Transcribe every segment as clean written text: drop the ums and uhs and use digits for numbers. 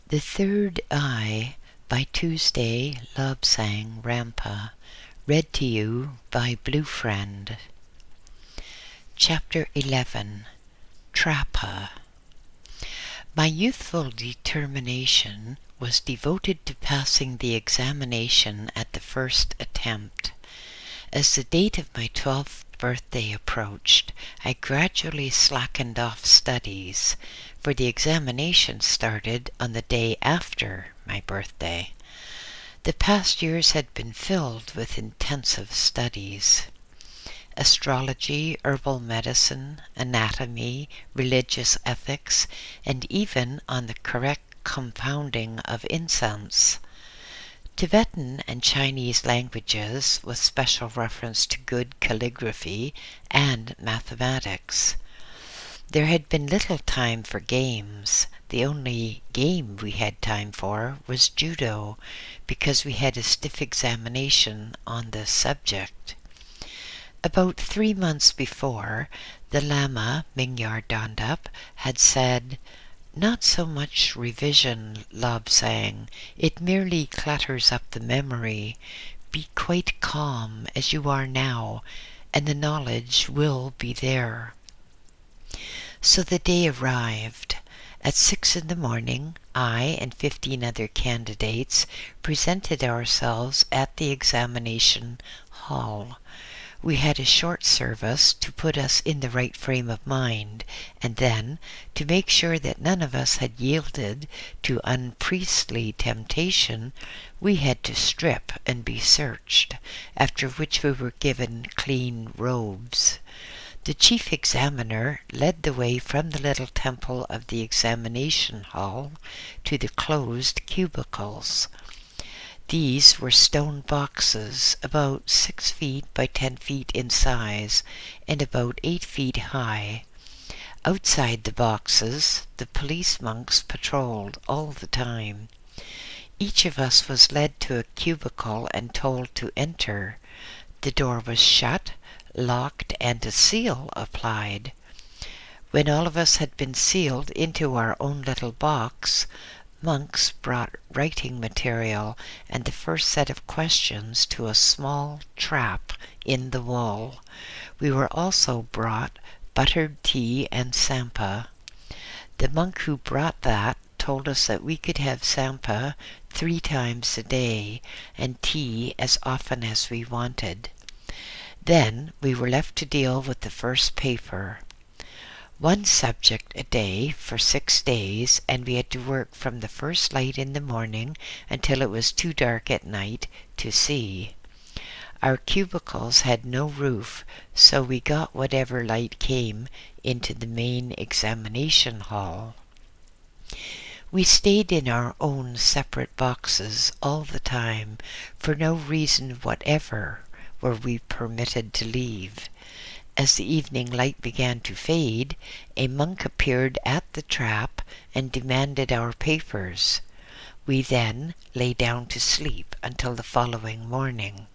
The Third Eye by Tuesday Lobsang Rampa, read to you by BlueFriend. Chapter 11. Trappa. My youthful determination was devoted to passing the examination at the first attempt. As the date of my 12th birthday approached, I gradually slackened off studies, for the examination started on the day after my birthday. The past years had been filled with intensive studies. Astrology, herbal medicine, anatomy, religious ethics, and even on the correct compounding of incense. Tibetan and Chinese languages, with special reference to good calligraphy and mathematics. There had been little time for games. The only game we had time for was judo, because we had a stiff examination on this subject. About 3 months before, the Lama, Mingyar Dondap, had said, "Not so much revision, Lobsang. It merely clutters up the memory. Be quite calm, as you are now, and the knowledge will be there." So the day arrived. At 6 in the morning, I and 15 other candidates presented ourselves at the examination hall. We had a short service to put us in the right frame of mind, and then, to make sure that none of us had yielded to unpriestly temptation, we had to strip and be searched, after which we were given clean robes. The chief examiner led the way from the little temple of the examination hall to the closed cubicles. These were stone boxes about 6 feet by 10 feet in size and about 8 feet high. Outside the boxes, the police monks patrolled all the time. Each of us was led to a cubicle and told to enter. The door was shut, locked, and a seal applied. When all of us had been sealed into our own little box, monks brought writing material and the first set of questions to a small trap in the wall. We were also brought buttered tea and sampa. The monk who brought that told us that we could have sampa 3 times a day and tea as often as we wanted. Then we were left to deal with the first paper. 1 subject a day for 6 days, and we had to work from the first light in the morning until it was too dark at night to see. Our cubicles had no roof, so we got whatever light came into the main examination hall. We stayed in our own separate boxes all the time. For no reason whatever were we permitted to leave. As the evening light began to fade, a monk appeared at the trap and demanded our papers. We then lay down to sleep until the following morning.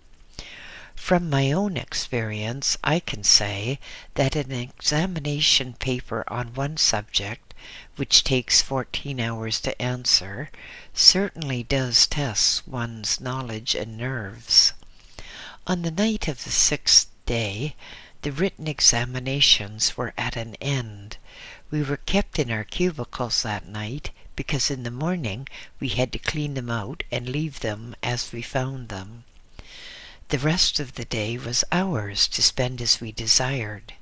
From my own experience, I can say that an examination paper on one subject, which takes 14 hours to answer, certainly does test one's knowledge and nerves. On the night of the 6th day, the written examinations were at an end. We were kept in our cubicles that night because in the morning we had to clean them out and leave them as we found them. The rest of the day was ours to spend as we desired.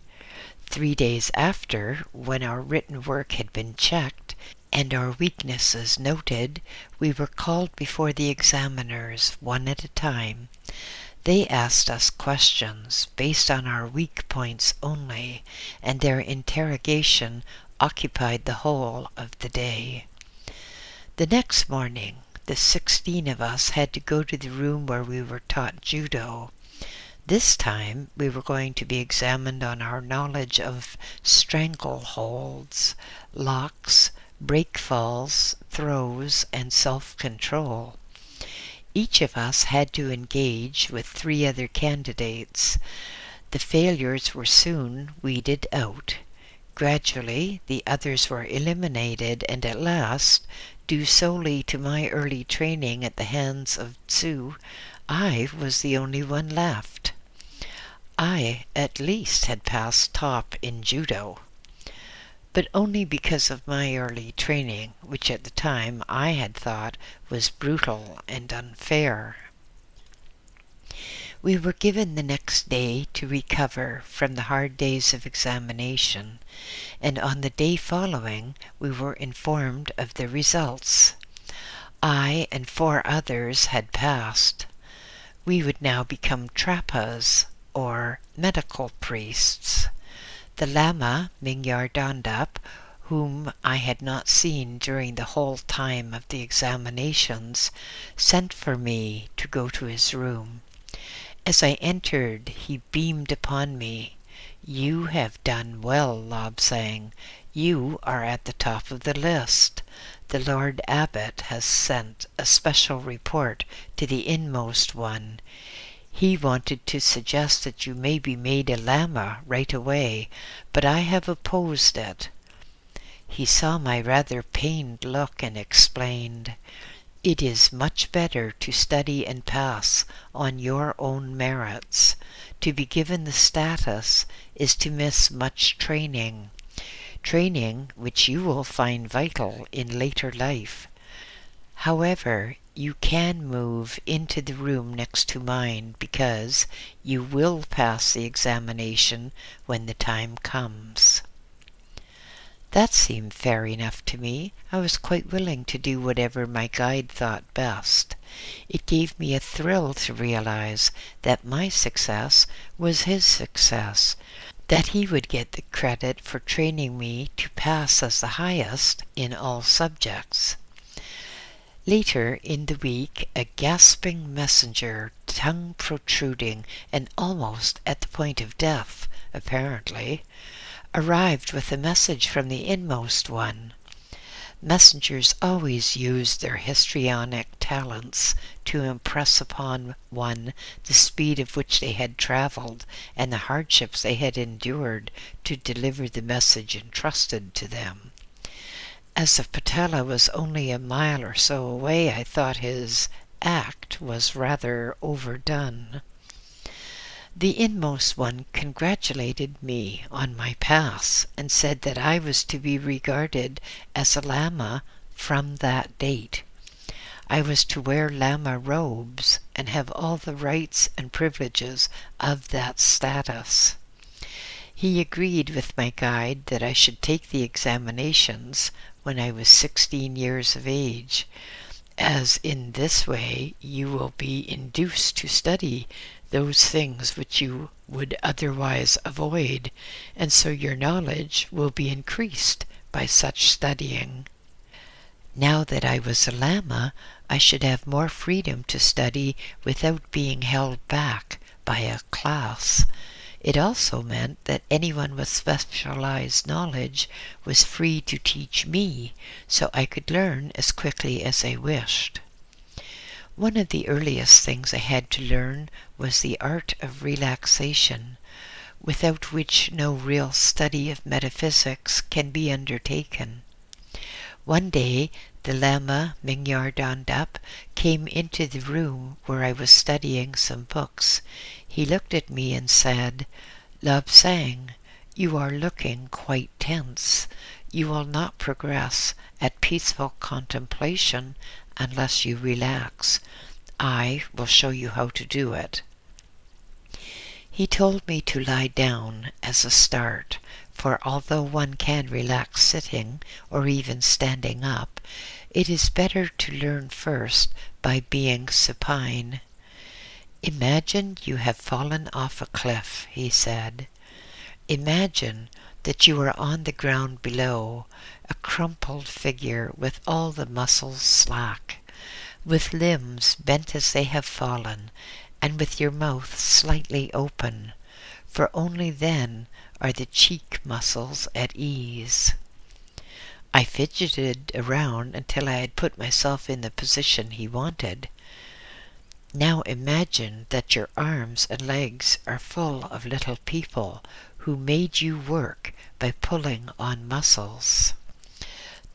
3 days after, when our written work had been checked and our weaknesses noted, we were called before the examiners, one at a time. They asked us questions based on our weak points only, and their interrogation occupied the whole of the day. The next morning, the 16 of us had to go to the room where we were taught judo. This time, we were going to be examined on our knowledge of strangleholds, locks, breakfalls, throws, and self-control. Each of us had to engage with 3 other candidates. The failures were soon weeded out. Gradually, the others were eliminated, and at last, Due solely to my early training at the hands of Tzu, I was the only one left. I, at least, had passed top in judo, but only because of my early training, which at the time I had thought was brutal and unfair. We were given the next day to recover from the hard days of examination, and on the day following we were informed of the results. I and 4 others had passed. We would now become Trapas, or medical priests. The Lama, Mingyar Dondap, whom I had not seen during the whole time of the examinations, sent for me to go to his room. As I entered, he beamed upon me. "You have done well, Lobsang. You are at the top of the list. The Lord Abbot has sent a special report to the inmost one. He wanted to suggest that you may be made a Lama right away, but I have opposed it." He saw my rather pained look and explained, "It is much better to study and pass on your own merits. To be given the status is to miss much training which you will find vital in later life. However, you can move into the room next to mine because you will pass the examination when the time comes." That seemed fair enough to me. I was quite willing to do whatever my guide thought best. It gave me a thrill to realize that my success was his success, that he would get the credit for training me to pass as the highest in all subjects. Later in the week, a gasping messenger, tongue protruding and almost at the point of death, apparently, arrived with a message from the inmost one. Messengers always used their histrionic talents to impress upon one the speed of which they had traveled and the hardships they had endured to deliver the message entrusted to them. As the patella was only a mile or so away, I thought his act was rather overdone. The inmost one congratulated me on my pass and said that I was to be regarded as a Lama from that date. I was to wear Lama robes and have all the rights and privileges of that status. He agreed with my guide that I should take the examinations when I was 16 years of age, as in this way you will be induced to study those things which you would otherwise avoid, and so your knowledge will be increased by such studying. Now that I was a Lama, I should have more freedom to study without being held back by a class. It also meant that anyone with specialized knowledge was free to teach me, so I could learn as quickly as I wished. One of the earliest things I had to learn was the art of relaxation, without which no real study of metaphysics can be undertaken. One day, the Lama Mingyar Dondap came into the room where I was studying some books. He looked at me and said, "Lobsang, you are looking quite tense. You will not progress at peaceful contemplation unless you relax. I will show you how to do it." He told me to lie down as a start, for although one can relax sitting or even standing up, it is better to learn first by being supine. "Imagine you have fallen off a cliff," he said. "Imagine that you are on the ground below, a crumpled figure with all the muscles slack, with limbs bent as they have fallen, and with your mouth slightly open, for only then are the cheek muscles at ease." I fidgeted around until I had put myself in the position he wanted. "Now imagine that your arms and legs are full of little people who made you work by pulling on muscles.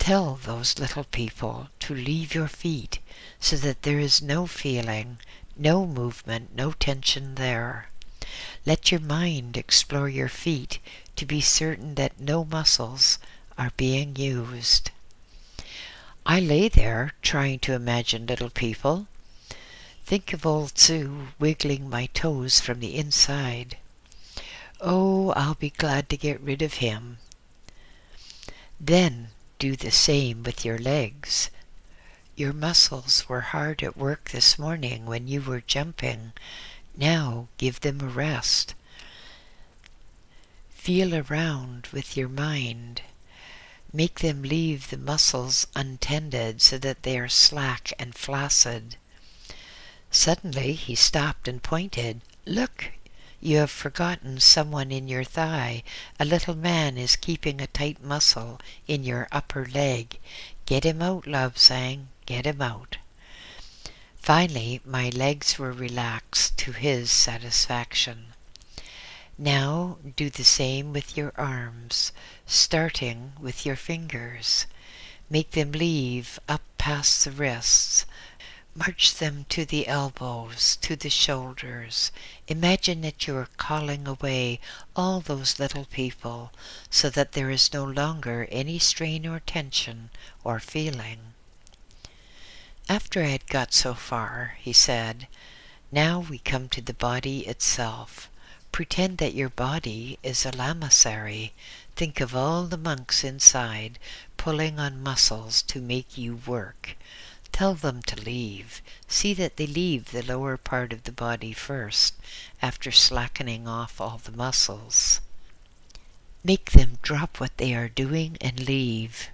Tell those little people to leave your feet so that there is no feeling, no movement, no tension there. Let your mind explore your feet to be certain that no muscles are being used. I lay there trying to imagine little people. Think of old Sue wiggling my toes from the inside. Oh, I'll be glad to get rid of him. Then do the same with your legs. Your muscles were hard at work this morning when you were jumping. Now give them a rest. Feel around with your mind. Make them leave the muscles untended so that they are slack and flaccid. Suddenly he stopped and pointed. Look, you have forgotten someone in your thigh. A little man is keeping a tight muscle in your upper leg. Get him out, Love sang. Get him out. Finally, my legs were relaxed to his satisfaction. Now do the same with your arms, starting with your fingers. Make them leave up past the wrists. March them to the elbows, to the shoulders. Imagine that you are calling away all those little people so that there is no longer any strain or tension or feeling. After I had got so far, he said, now we come to the body itself. Pretend that your body is a lamasery. Think of all the monks inside pulling on muscles to make you work. Tell them to leave. See that they leave the lower part of the body first, after slackening off all the muscles. Make them drop what they are doing and leave.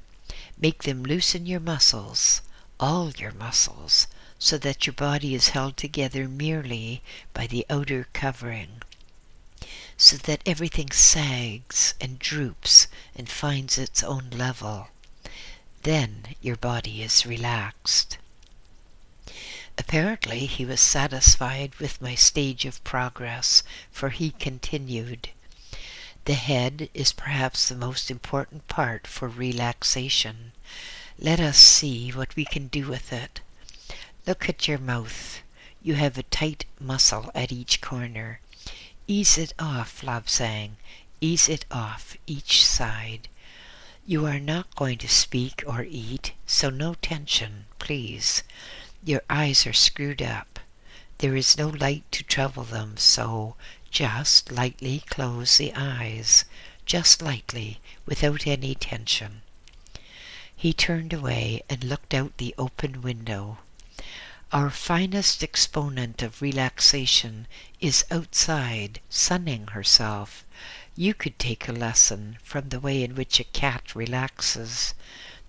Make them loosen your muscles, all your muscles, so that your body is held together merely by the outer covering, so that everything sags and droops and finds its own level. Then your body is relaxed. Apparently he was satisfied with my stage of progress, for he continued, the head is perhaps the most important part for relaxation. Let us see what we can do with it. Look at your mouth. You have a tight muscle at each corner. Ease it off, Love sang. Ease it off each side. You are not going to speak or eat, so no tension, please. Your eyes are screwed up. There is no light to trouble them, so just lightly close the eyes, just lightly, without any tension. He turned away and looked out the open window. Our finest exponent of relaxation is outside, sunning herself. You could take a lesson from the way in which a cat relaxes.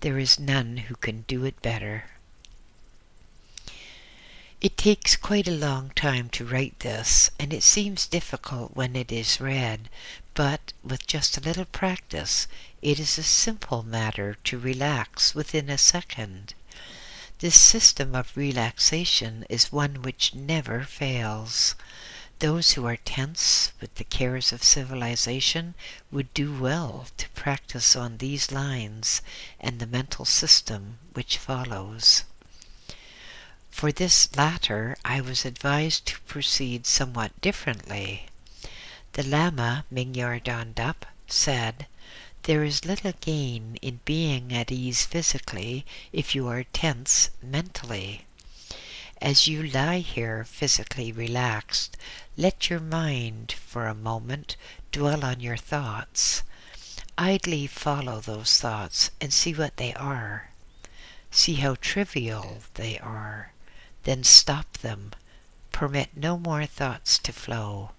There is none who can do it better. It takes quite a long time to write this, and it seems difficult when it is read, but with just a little practice, it is a simple matter to relax within a second. This system of relaxation is one which never fails. Those who are tense with the cares of civilization would do well to practice on these lines and the mental system which follows. For this latter, I was advised to proceed somewhat differently. The Lama Mingyar Dondap said, there is little gain in being at ease physically if you are tense mentally. As you lie here physically relaxed, let your mind for a moment dwell on your thoughts. Idly follow those thoughts and see what they are. See how trivial they are. Then stop them. Permit no more thoughts to flow.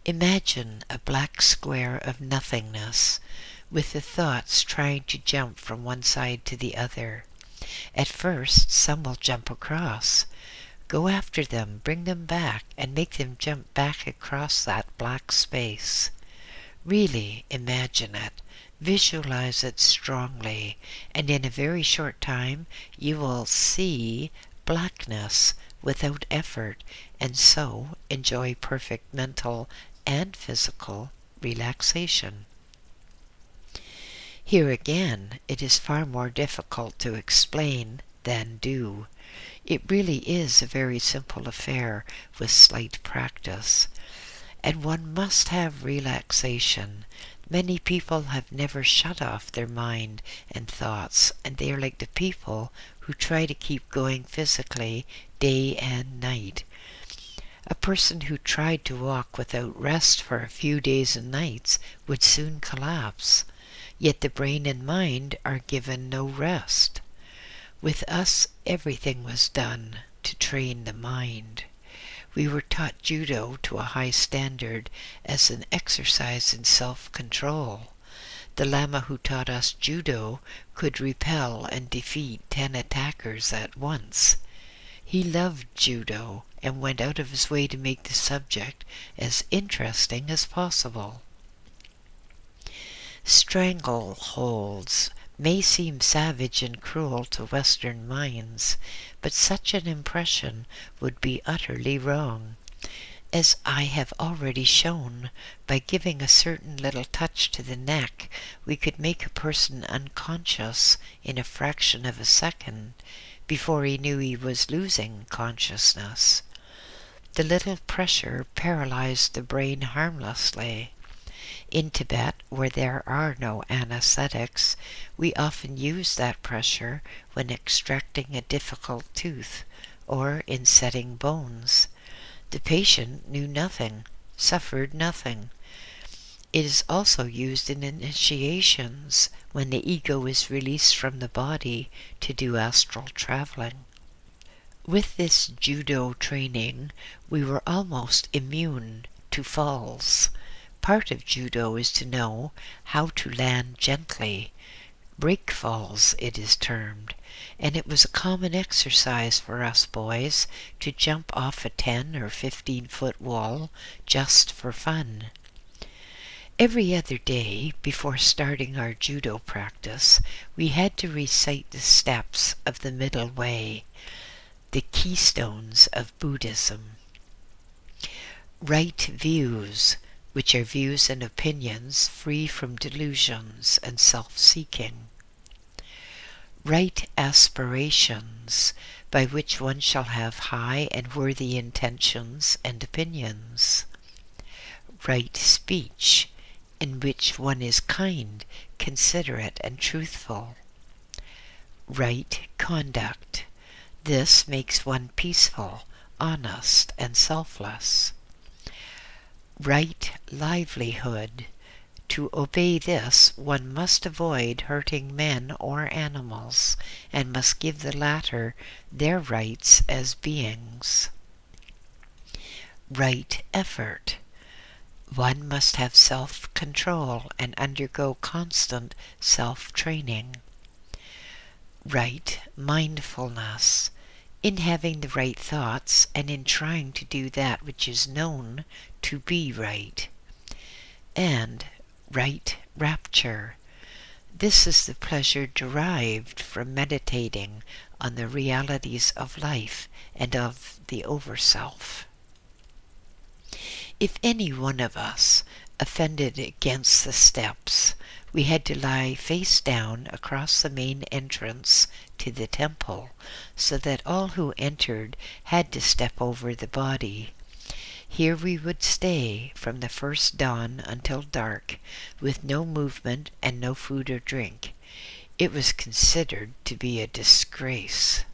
Imagine a black square of nothingness, with the thoughts trying to jump from one side to the other. At first, some will jump across. Go after them, bring them back, and make them jump back across that black space. Really imagine it. Visualize it strongly, and in a very short time you will see blackness without effort, and so enjoy perfect mental and physical relaxation. Here again, it is far more difficult to explain than do. It really is a very simple affair with slight practice. And one must have relaxation. Many people have never shut off their mind and thoughts, and they are like the people who try to keep going physically day and night. A person who tried to walk without rest for a few days and nights would soon collapse, yet the brain and mind are given no rest. With us, everything was done to train the mind. We were taught judo to a high standard as an exercise in self-control. The Lama who taught us judo could repel and defeat 10 attackers at once. He loved judo and went out of his way to make the subject as interesting as possible. Strangleholds may seem savage and cruel to Western minds, but such an impression would be utterly wrong. As I have already shown, by giving a certain little touch to the neck, we could make a person unconscious in a fraction of a second before he knew he was losing consciousness. The little pressure paralyzed the brain harmlessly. In Tibet, where there are no anesthetics, we often use that pressure when extracting a difficult tooth or in setting bones. The patient knew nothing, suffered nothing. It is also used in initiations when the ego is released from the body to do astral traveling. With this judo training, we were almost immune to falls. Part of judo is to know how to land gently. Break falls, it is termed, and it was a common exercise for us boys to jump off a 10 or 15-foot wall just for fun. Every other day, before starting our judo practice, we had to recite the steps of the middle way, the keystones of Buddhism. Right views, which are views and opinions free from delusions and self-seeking. Right aspirations, by which one shall have high and worthy intentions and opinions. Right speech, in which one is kind, considerate, and truthful. Right conduct. This makes one peaceful, honest, and selfless. Right livelihood. To obey this, one must avoid hurting men or animals, and must give the latter their rights as beings. Right effort. One must have self-control and undergo constant self-training. Right mindfulness. In having the right thoughts and in trying to do that which is known to be right. And right rapture. This is the pleasure derived from meditating on the realities of life and of the Overself. If any one of us offended against the steps, we had to lie face down across the main entrance to the temple, so that all who entered had to step over the body. Here we would stay from the first dawn until dark, with no movement and no food or drink. It was considered to be a disgrace.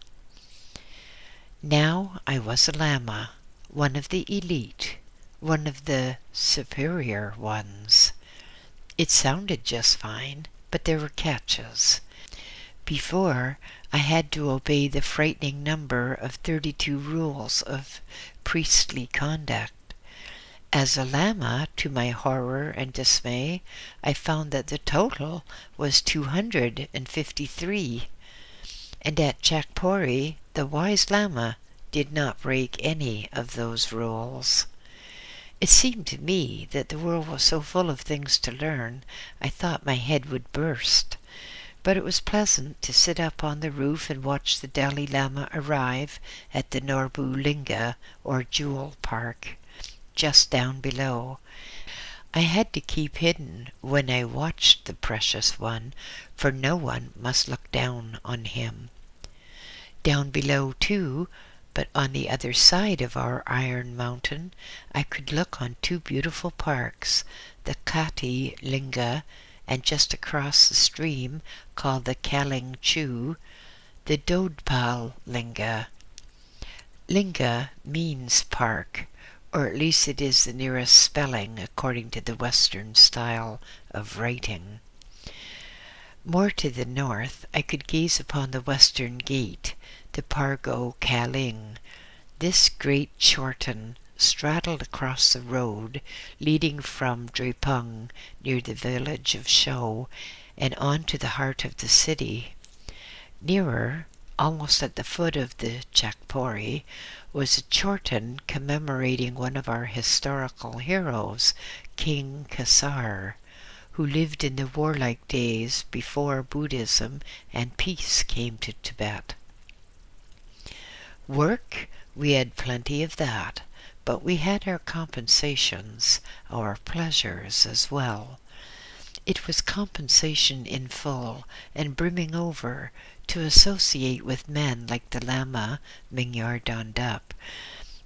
Now I was a Lama, one of the elite, one of the superior ones. It sounded just fine, but there were catches. Before, I had to obey the frightening number of 32 rules of priestly conduct. As a Lama, to my horror and dismay, I found that the total was 253. And at Chakpori, the wise Lama did not break any of those rules. It seemed to me that the world was so full of things to learn, I thought my head would burst. But it was pleasant to sit up on the roof and watch the Dalai Lama arrive at the Norbu Linga, or Jewel Park, just down below. I had to keep hidden when I watched the precious one, for no one must look down on him. Down below, too, but on the other side of our iron mountain, I could look on two beautiful parks, the Kati Linga, and just across the stream, called the Kaling Chu, the Dodpal Linga. Linga means park, or at least it is the nearest spelling according to the Western style of writing. More to the north, I could gaze upon the western gate, the Pargo Kaling. This great chorten straddled across the road leading from Drepung, near the village of Shou, and on to the heart of the city. Nearer, almost at the foot of the Chakpori, was a chorten commemorating one of our historical heroes, King Kasar, who lived in the warlike days before Buddhism and peace came to Tibet. Work, we had plenty of that, but we had our compensations, our pleasures as well. It was compensation in full and brimming over to associate with men like the Lama Mingyar Dondup,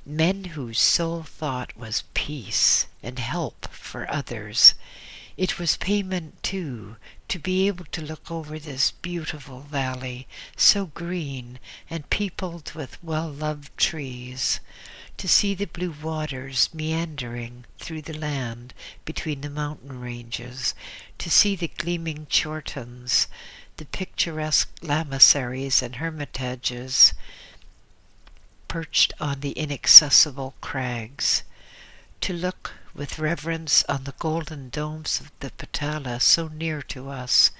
men whose sole thought was peace and help for others. It was payment, too, to be able to look over this beautiful valley, so green and peopled with well-loved trees, to see the blue waters meandering through the land between the mountain ranges, to see the gleaming chortens, the picturesque lamaseries and hermitages perched on the inaccessible crags, to look with reverence on the golden domes of the Patala so near to us,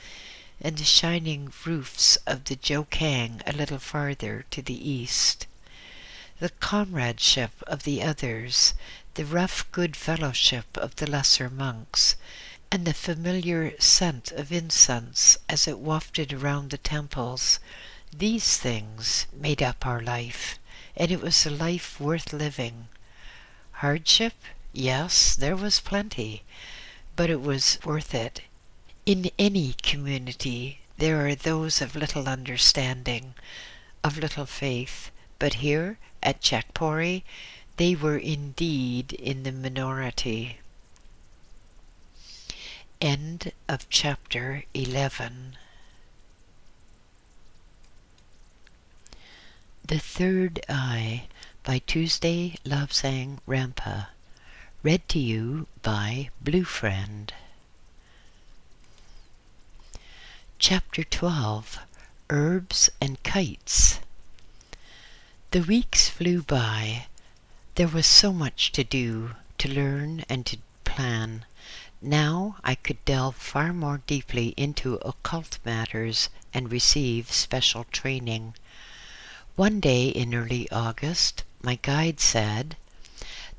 and the shining roofs of the Jokang a little farther to the east. The comradeship of the others, the rough good fellowship of the lesser monks, and the familiar scent of incense as it wafted around the temples, these things made up our life, and it was a life worth living. Hardship? Yes, there was plenty, but it was worth it. In any community there are those of little understanding, of little faith, but here at Chakpori they were indeed in the minority. End of chapter 11. The Third Eye by Tuesday Lobsang Rampa. Read to you by BlueFriend. Chapter 12. Herbs and Kites. The weeks flew by. There was so much to do, to learn and to plan. Now I could delve far more deeply into occult matters and receive special training. One day in early August, my guide said,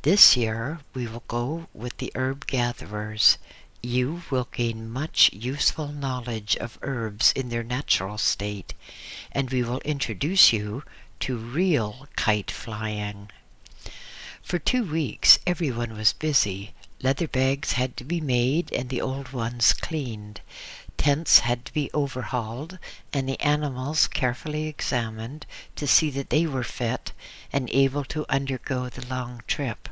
"This year we will go with the herb gatherers. You will gain much useful knowledge of herbs in their natural state, and we will introduce you to real kite flying." For 2 weeks everyone was busy. Leather bags had to be made and the old ones cleaned. Tents had to be overhauled and the animals carefully examined to see that they were fit and able to undergo the long trip.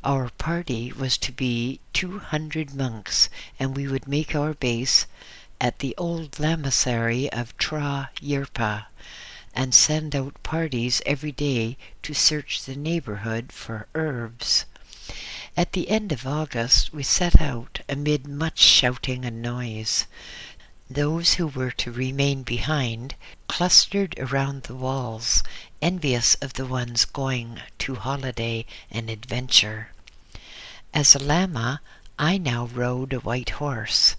Our party was to be 200 monks, and we would make our base at the old lamasery of Tra Yerpa and send out parties every day to search the neighborhood for herbs. At the end of August we set out amid much shouting and noise. Those who were to remain behind clustered around the walls, envious of the ones going to holiday and adventure. As a lama, I now rode a white horse.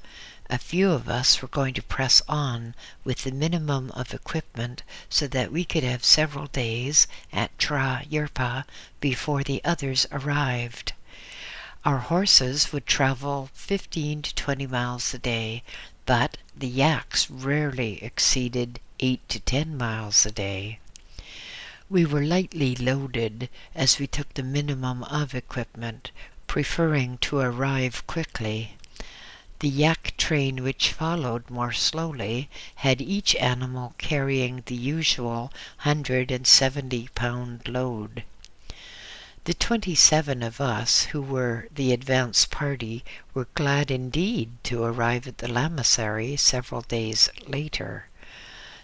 A few of us were going to press on with the minimum of equipment so that we could have several days at Tra Yerpa before the others arrived. Our horses would travel 15 to 20 miles a day, but the yaks rarely exceeded 8 to 10 miles a day. We were lightly loaded as we took the minimum of equipment, preferring to arrive quickly. The yak train which followed more slowly had each animal carrying the usual 170-pound load. The 27 of us who were the advance party were glad indeed to arrive at the lamasery several days later.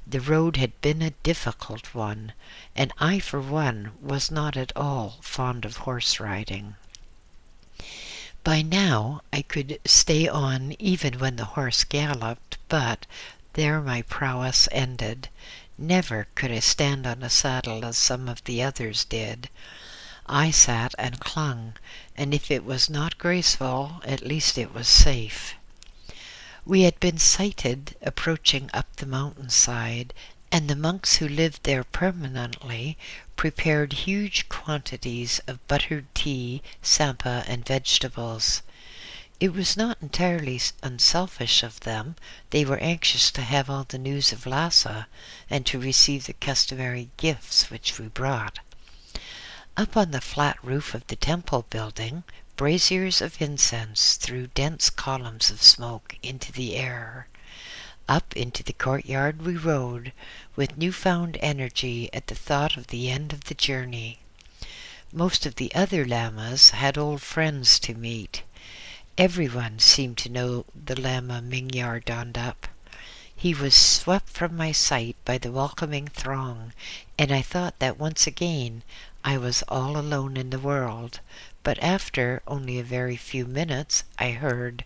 The road had been a difficult one, and I for one was not at all fond of horse riding. By now I could stay on even when the horse galloped, but there my prowess ended. Never could I stand on a saddle as some of the others did. I sat and clung, and if it was not graceful, at least it was safe. We had been sighted approaching up the mountainside, and the monks who lived there permanently prepared huge quantities of buttered tea, sampa, and vegetables. It was not entirely unselfish of them. They were anxious to have all the news of Lhasa and to receive the customary gifts which we brought. Up on the flat roof of the temple building, braziers of incense threw dense columns of smoke into the air. Up into the courtyard we rode, with newfound energy at the thought of the end of the journey. Most of the other lamas had old friends to meet. Everyone seemed to know the Lama Mingyar Dondup. He was swept from my sight by the welcoming throng, and I thought that once again I was all alone in the world. But after only a very few minutes, I heard,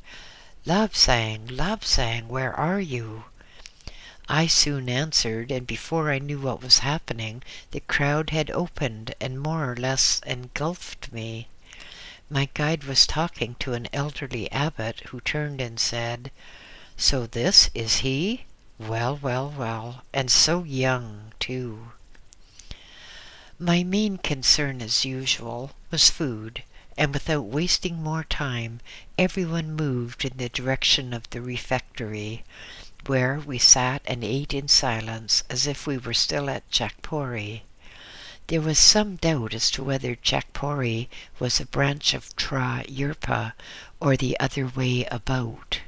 "Labsang, Labsang, where are you?" I soon answered, and before I knew what was happening, the crowd had opened and more or less engulfed me. My guide was talking to an elderly abbot who turned and said, "So this is he? Well, well, well, and so young, too." My main concern, as usual, was food, and without wasting more time, everyone moved in the direction of the refectory, where we sat and ate in silence as if we were still at Chakpori. There was some doubt as to whether Chakpori was a branch of Tra Yurpa or the other way about.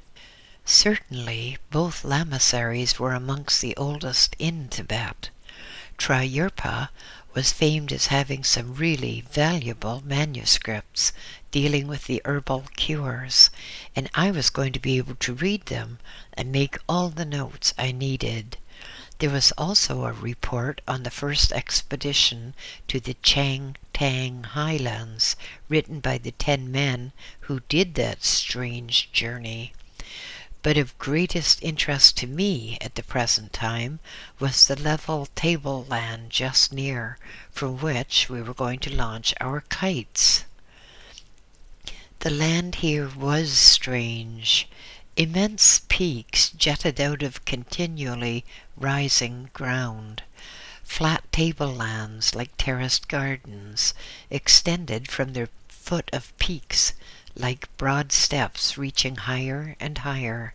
Certainly, both lamaseries were amongst the oldest in Tibet. Tra Yurpa was famed as having some really valuable manuscripts dealing with the herbal cures, and I was going to be able to read them and make all the notes I needed. There was also a report on the first expedition to the Chang Tang Highlands, written by the 10 men who did that strange journey. But of greatest interest to me at the present time was the level tableland just near, from which we were going to launch our kites. The land here was strange. Immense peaks jutted out of continually rising ground. Flat tablelands, like terraced gardens, extended from their foot of peaks like broad steps reaching higher and higher.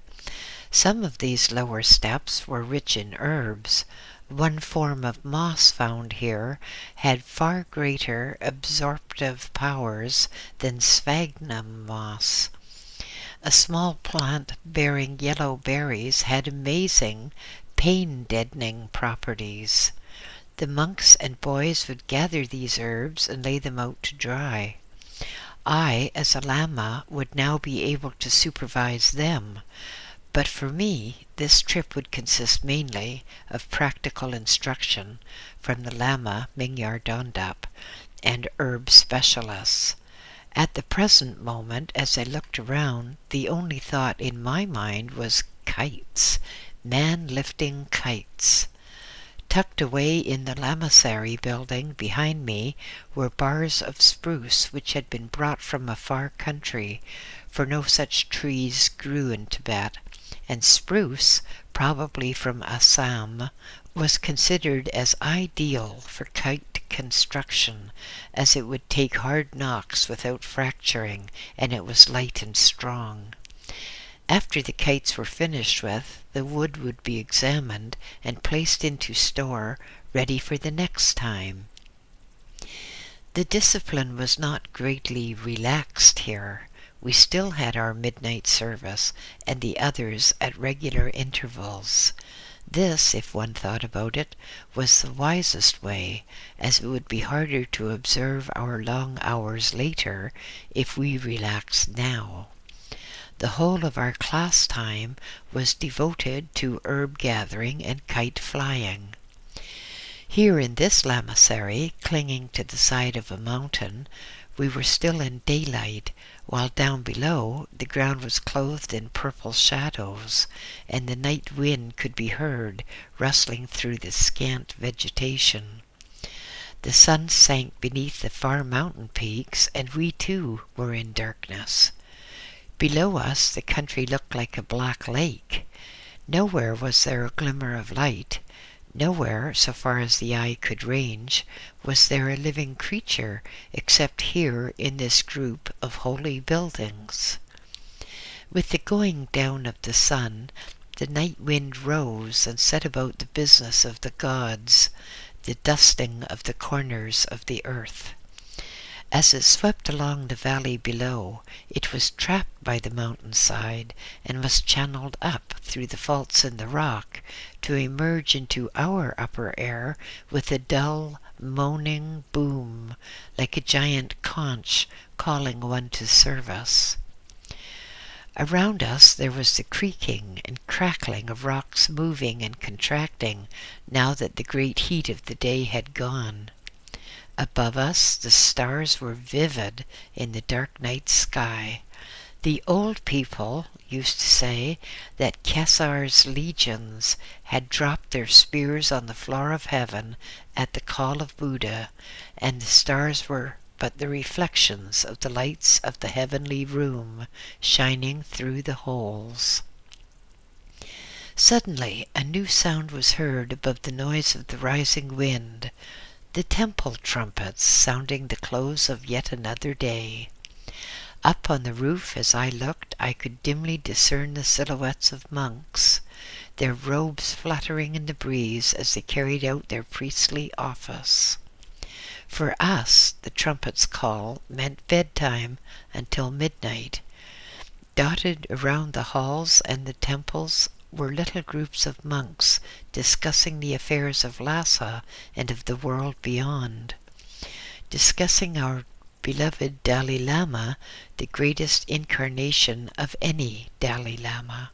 Some of these lower steps were rich in herbs. One form of moss found here had far greater absorptive powers than sphagnum moss. A small plant bearing yellow berries had amazing pain-deadening properties. The monks and boys would gather these herbs and lay them out to dry. I, as a lama, would now be able to supervise them, but for me this trip would consist mainly of practical instruction from the Lama Mingyar Dondup and herb specialists. At the present moment, as I looked around, the only thought in my mind was kites, man-lifting kites. Tucked away in the lamasery building behind me were bars of spruce which had been brought from a far country, for no such trees grew in Tibet, and spruce, probably from Assam, was considered as ideal for kite construction, as it would take hard knocks without fracturing, and it was light and strong. After the kites were finished with, the wood would be examined and placed into store, ready for the next time. The discipline was not greatly relaxed here. We still had our midnight service, and the others at regular intervals. This, if one thought about it, was the wisest way, as it would be harder to observe our long hours later if we relaxed now. The whole of our class time was devoted to herb gathering and kite flying. Here in this lamasery, clinging to the side of a mountain, we were still in daylight, while down below the ground was clothed in purple shadows, and the night wind could be heard rustling through the scant vegetation. The sun sank beneath the far mountain peaks, and we too were in darkness. Below us the country looked like a black lake. Nowhere was there a glimmer of light. Nowhere, so far as the eye could range, was there a living creature except here in this group of holy buildings. With the going down of the sun, the night wind rose and set about the business of the gods, the dusting of the corners of the earth. As it swept along the valley below, it was trapped by the mountainside and was channeled up through the faults in the rock to emerge into our upper air with a dull, moaning boom, like a giant conch calling one to service. Around us there was the creaking and crackling of rocks moving and contracting now that the great heat of the day had gone. Above us the stars were vivid in the dark night sky. The old people used to say that Kesar's legions had dropped their spears on the floor of heaven at the call of Buddha, and the stars were but the reflections of the lights of the heavenly room shining through the holes. Suddenly a new sound was heard above the noise of the rising wind, the temple trumpets sounding the close of yet another day. Up on the roof, as I looked, I could dimly discern the silhouettes of monks, their robes fluttering in the breeze as they carried out their priestly office. For us, the trumpet's call meant bedtime until midnight. Dotted around the halls and the temples were little groups of monks discussing the affairs of Lhasa and of the world beyond, discussing our beloved Dalai Lama, the greatest incarnation of any Dalai Lama.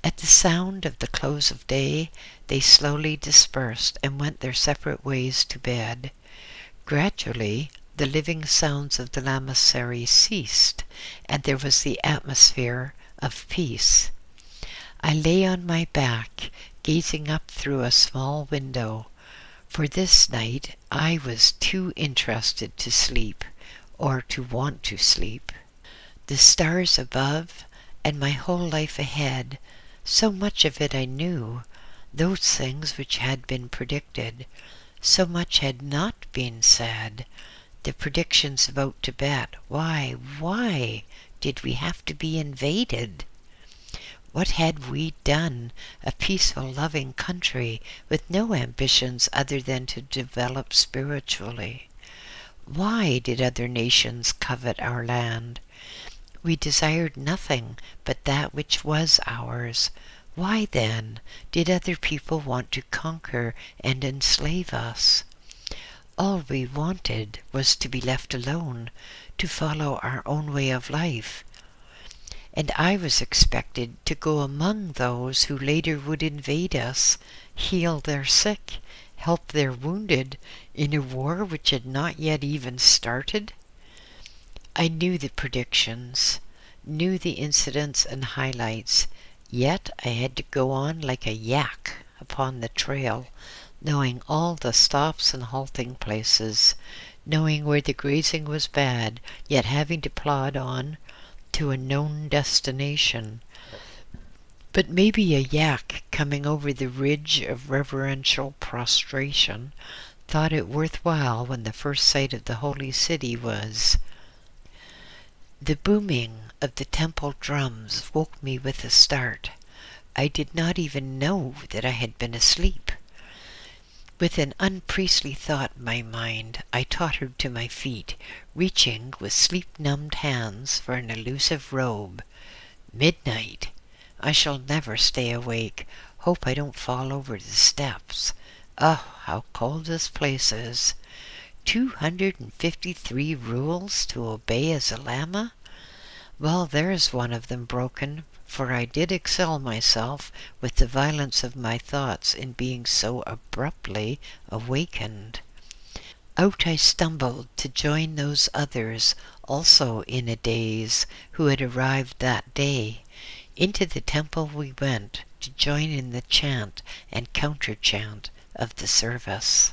At the sound of the close of day, they slowly dispersed and went their separate ways to bed. Gradually, the living sounds of the lamasery ceased, and there was the atmosphere of peace. I lay on my back, gazing up through a small window. For this night I was too interested to sleep, or to want to sleep. The stars above, and my whole life ahead, so much of it I knew, those things which had been predicted. So much had not been said. The predictions about Tibet. Why did we have to be invaded? What had we done, a peaceful, loving country with no ambitions other than to develop spiritually? Why did other nations covet our land? We desired nothing but that which was ours. Why, then, did other people want to conquer and enslave us? All we wanted was to be left alone, to follow our own way of life. And I was expected to go among those who later would invade us, heal their sick, help their wounded, in a war which had not yet even started. I knew the predictions, knew the incidents and highlights, yet I had to go on like a yak upon the trail, knowing all the stops and halting places, knowing where the grazing was bad, yet having to plod on to a known destination. But maybe a yak coming over the ridge of reverential prostration thought it worthwhile when the first sight of the holy city was. The booming of the temple drums woke me with a start. I did not even know that I had been asleep. With an unpriestly thought in my mind, I tottered to my feet, reaching with sleep-numbed hands for an elusive robe. Midnight! I shall never stay awake. Hope I don't fall over the steps. Oh, how cold this place is. 253 rules to obey as a lama? Well, there's one of them broken, for I did excel myself with the violence of my thoughts in being so abruptly awakened. Out I stumbled to join those others, also in a daze, who had arrived that day. Into the temple we went to join in the chant and counter-chant of the service.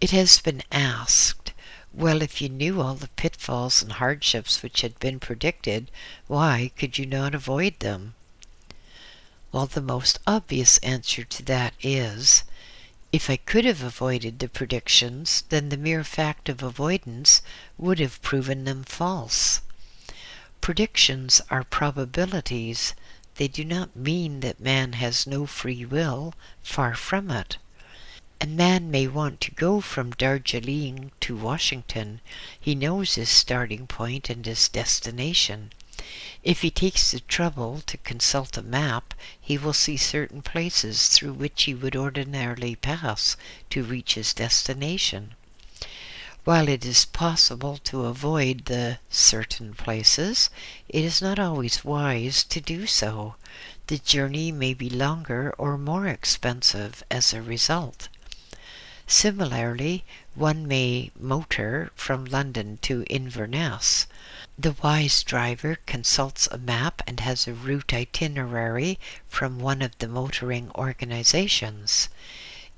It has been asked, well, if you knew all the pitfalls and hardships which had been predicted, why could you not avoid them? Well, the most obvious answer to that is, if I could have avoided the predictions, then the mere fact of avoidance would have proven them false. Predictions are probabilities. They do not mean that man has no free will, far from it. A man may want to go from Darjeeling to Washington. He knows his starting point and his destination. If he takes the trouble to consult a map, he will see certain places through which he would ordinarily pass to reach his destination. While it is possible to avoid the certain places, it is not always wise to do so. The journey may be longer or more expensive as a result. Similarly, one may motor from London to Inverness. The wise driver consults a map and has a route itinerary from one of the motoring organizations.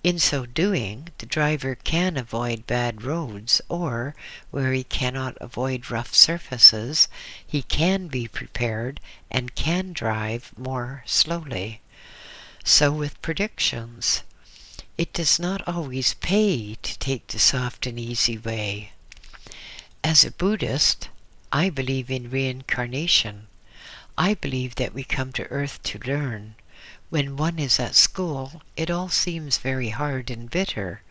In so doing, the driver can avoid bad roads, or, where he cannot avoid rough surfaces, he can be prepared and can drive more slowly. So with predictions. It does not always pay to take the soft and easy way. As a Buddhist, I believe in reincarnation. I believe that we come to earth to learn. When one is at school, it all seems very hard and bitter.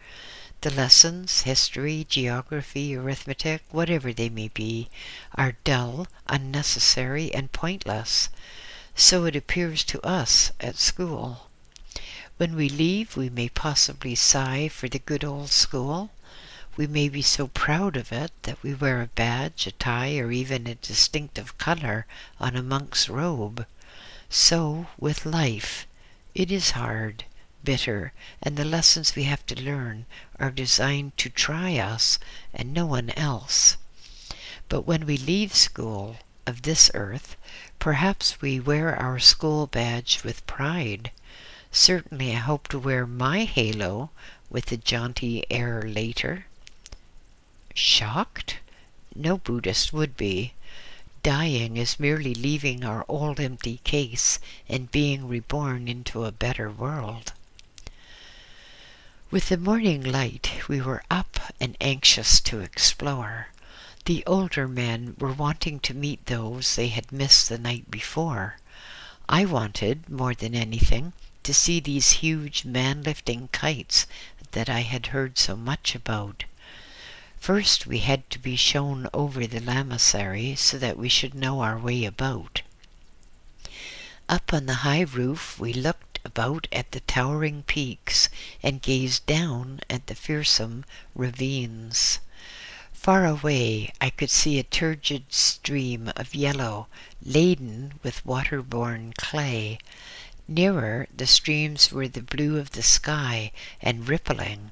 The lessons, history, geography, arithmetic, whatever they may be, are dull, unnecessary, and pointless. So it appears to us at school. When we leave, we may possibly sigh for the good old school. We may be so proud of it that we wear a badge, a tie, or even a distinctive color on a monk's robe. So with life. It is hard, bitter, and the lessons we have to learn are designed to try us and no one else. But when we leave school of this earth, perhaps we wear our school badge with pride. Certainly I hope to wear my halo with a jaunty air later. Shocked? No Buddhist would be. Dying is merely leaving our old empty case and being reborn into a better world. With the morning light, we were up and anxious to explore. The older men were wanting to meet those they had missed the night before. I wanted, more than anything, to see these huge man-lifting kites that I had heard so much about. First we had to be shown over the lamasery so that we should know our way about. Up on the high roof we looked about at the towering peaks and gazed down at the fearsome ravines. Far away I could see a turgid stream of yellow, laden with water-borne clay. Nearer, the streams were the blue of the sky and rippling.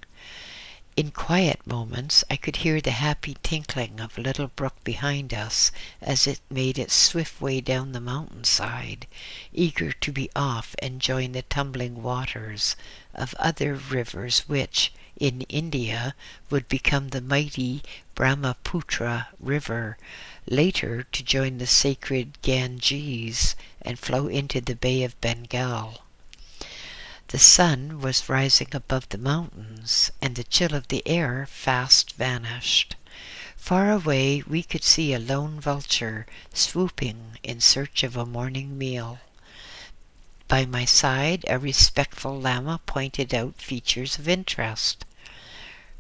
In quiet moments I could hear the happy tinkling of a little brook behind us as it made its swift way down the mountainside, eager to be off and join the tumbling waters of other rivers which, in India, would become the mighty Brahmaputra River, later to join the sacred Ganges and flow into the Bay of Bengal. The sun was rising above the mountains, and the chill of the air fast vanished. Far away we could see a lone vulture swooping in search of a morning meal. By my side, a respectful lama pointed out features of interest.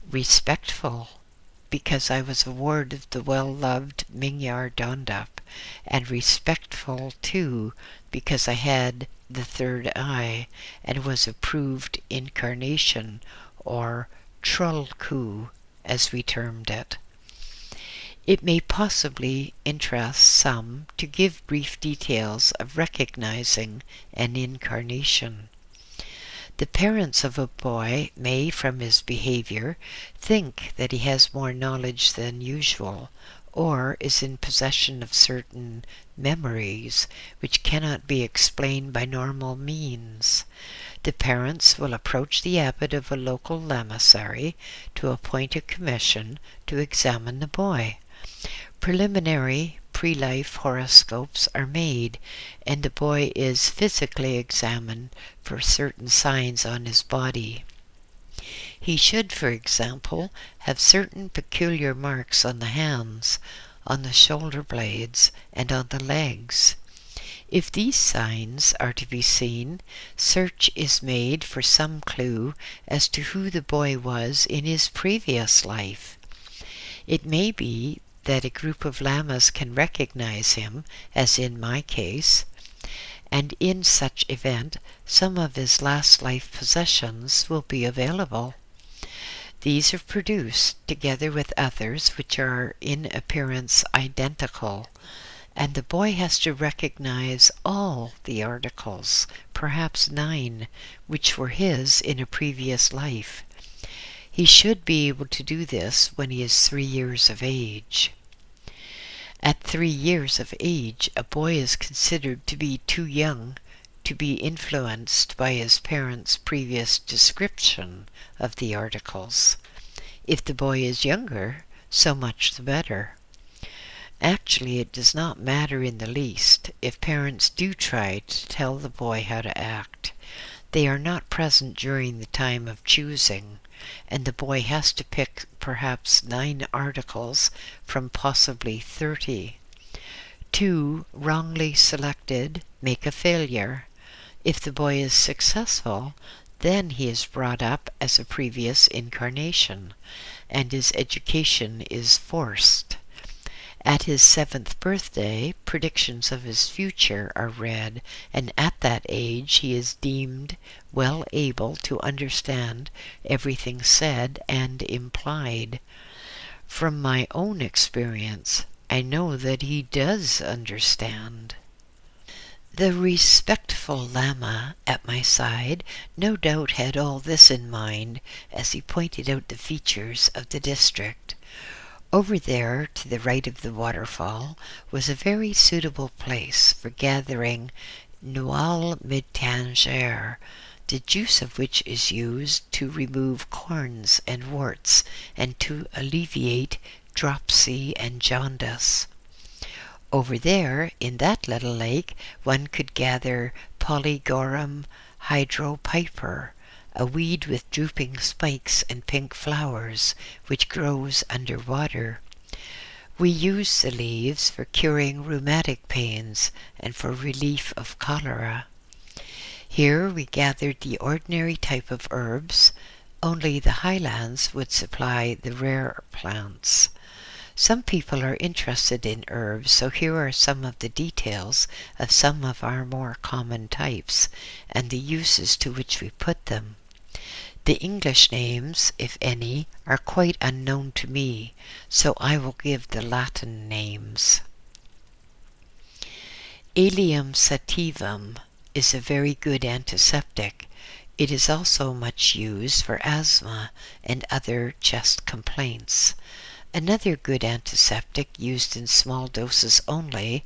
Respectful, because I was a ward of the well-loved Mingyar Dondap, and respectful, too, because I had the third eye, and was a proved incarnation, or Trollku, as we termed it. It may possibly interest some to give brief details of recognizing an incarnation. The parents of a boy may, from his behavior, think that he has more knowledge than usual, or is in possession of certain memories which cannot be explained by normal means. The parents will approach the abbot of a local lamasery to appoint a commission to examine the boy. Preliminary pre-life horoscopes are made, and the boy is physically examined for certain signs on his body. He should, for example, have certain peculiar marks on the hands, on the shoulder blades, and on the legs. If these signs are to be seen, search is made for some clue as to who the boy was in his previous life. It may be that a group of lamas can recognize him, as in my case, and in such event some of his last life possessions will be available. These are produced together with others which are in appearance identical, and the boy has to recognize all the articles, perhaps 9, which were his in a previous life. He should be able to do this when he is 3 years of age. At 3 years of age, a boy is considered to be too young to be influenced by his parents' previous description of the articles. If the boy is younger, so much the better. Actually, it does not matter in the least if parents do try to tell the boy how to act. They are not present during the time of choosing, and the boy has to pick perhaps 9 articles from possibly 30. 2 wrongly selected make a failure. If the boy is successful, then he is brought up as a previous incarnation, and his education is forced. At his 7th birthday, predictions of his future are read, and at that age he is deemed well able to understand everything said and implied. From my own experience, I know that he does understand. The respectful lama at my side no doubt had all this in mind as he pointed out the features of the district. Over there, to the right of the waterfall, was a very suitable place for gathering noile métangère, the juice of which is used to remove corns and warts, and to alleviate dropsy and jaundice. Over there, in that little lake, one could gather Polygorum hydropiper, a weed with drooping spikes and pink flowers, which grows under water. We use the leaves for curing rheumatic pains and for relief of cholera. Here we gathered the ordinary type of herbs, only the highlands would supply the rare plants. Some people are interested in herbs, so here are some of the details of some of our more common types, and the uses to which we put them. The English names, if any, are quite unknown to me, so I will give the Latin names. Allium sativum is a very good antiseptic. It is also much used for asthma and other chest complaints. Another good antiseptic used in small doses only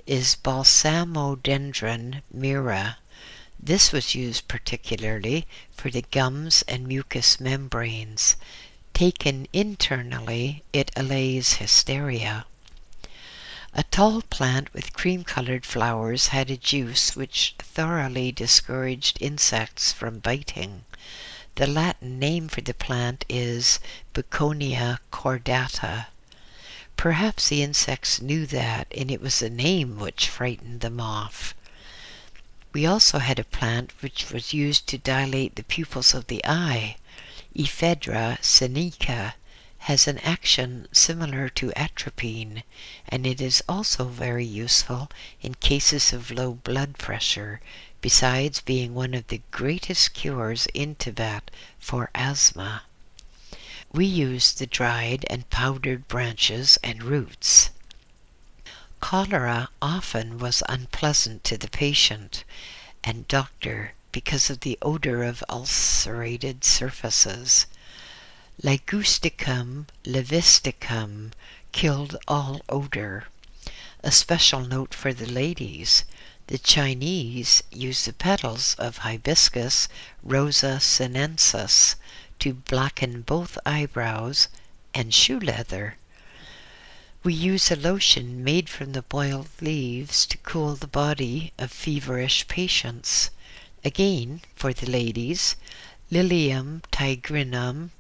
is Balsamodendron myrrha. This was used particularly for the gums and mucous membranes. Taken internally, it allays hysteria. A tall plant with cream-colored flowers had a juice which thoroughly discouraged insects from biting. The Latin name for the plant is Beuconia cordata. Perhaps the insects knew that, and it was the name which frightened them off. We also had a plant which was used to dilate the pupils of the eye. Ephedra seneca has an action similar to atropine, and it is also very useful in cases of low blood pressure, besides being one of the greatest cures in Tibet for asthma. We used the dried and powdered branches and roots. Cholera often was unpleasant to the patient and doctor because of the odor of ulcerated surfaces. Ligusticum levisticum killed all odor. A special note for the ladies: the Chinese use the petals of Hibiscus rosa sinensis to blacken both eyebrows and shoe leather. We use a lotion made from the boiled leaves to cool the body of feverish patients. Again, for the ladies, Lilium tigrinum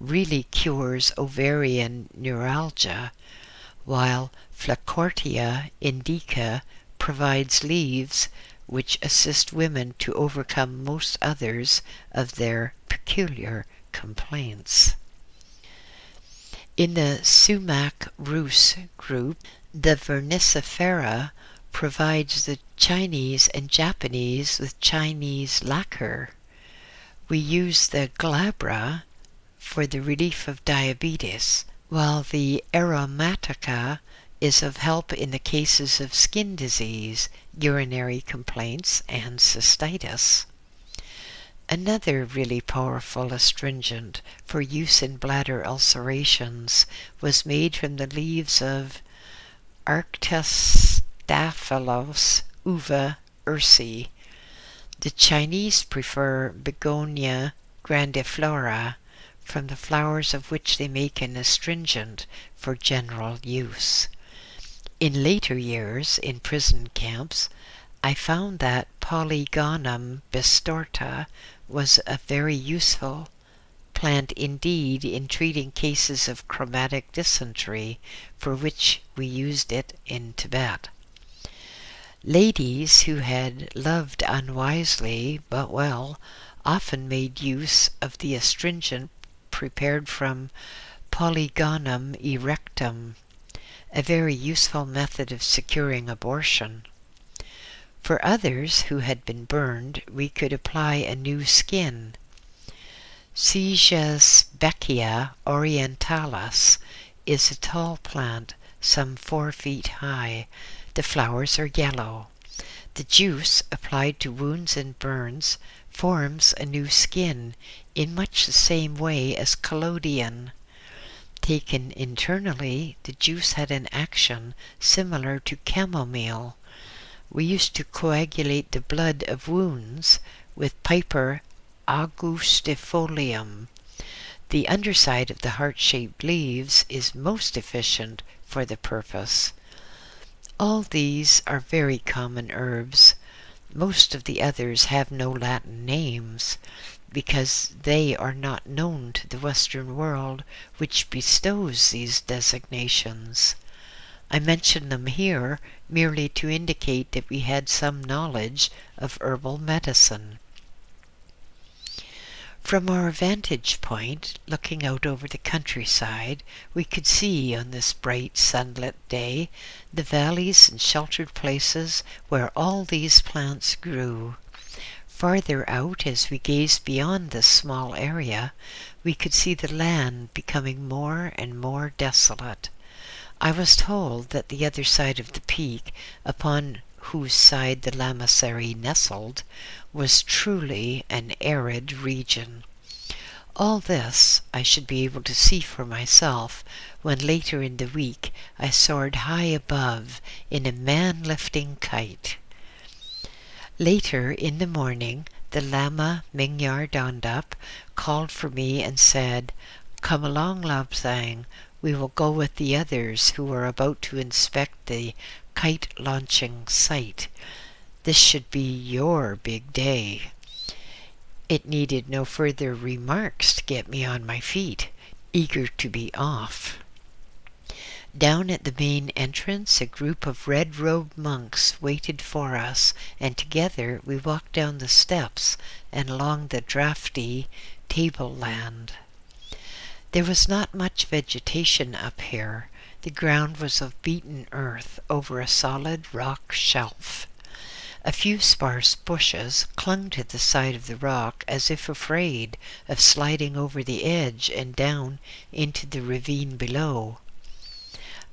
really cures ovarian neuralgia, while Flacourtia indica provides leaves which assist women to overcome most others of their peculiar complaints. In the sumac rus group, the vernicifera provides the Chinese and Japanese with Chinese lacquer. We use the glabra for the relief of diabetes, while the aromatica is of help in the cases of skin disease, urinary complaints, and cystitis. Another really powerful astringent for use in bladder ulcerations was made from the leaves of Arctostaphylos uva ursi. The Chinese prefer Begonia grandiflora, from the flowers of which they make an astringent for general use. In later years, in prison camps, I found that Polygonum bistorta was a very useful plant indeed in treating cases of chromatic dysentery, for which we used it in Tibet. Ladies who had loved unwisely, but well, often made use of the astringent prepared from Polygonum erectum, a very useful method of securing abortion. For others who had been burned, we could apply a new skin. Beckia orientalis is a tall plant, some 4 feet high. The flowers are yellow. The juice, applied to wounds and burns, forms a new skin in much the same way as collodion. Taken internally, the juice had an action similar to chamomile. We used to coagulate the blood of wounds with Piper augustifolium. The underside of the heart-shaped leaves is most efficient for the purpose. All these are very common herbs. Most of the others have no Latin names, because they are not known to the Western world, which bestows these designations. I mention them here merely to indicate that we had some knowledge of herbal medicine. From our vantage point, looking out over the countryside, we could see on this bright sunlit day the valleys and sheltered places where all these plants grew. Farther out, as we gazed beyond this small area, we could see the land becoming more and more desolate. I was told that the other side of the peak, upon whose side the lamasery nestled, was truly an arid region. All this I should be able to see for myself when later in the week I soared high above in a man-lifting kite. Later in the morning, the Lama Mingyar Dondap called for me and said, "Come along, Lobsang. We will go with the others who are about to inspect the kite-launching site. This should be your big day." It needed no further remarks to get me on my feet, eager to be off. Down at the main entrance, a group of red-robed monks waited for us, and together we walked down the steps and along the draughty tableland. There was not much vegetation up here. The ground was of beaten earth over a solid rock shelf. A few sparse bushes clung to the side of the rock as if afraid of sliding over the edge and down into the ravine below.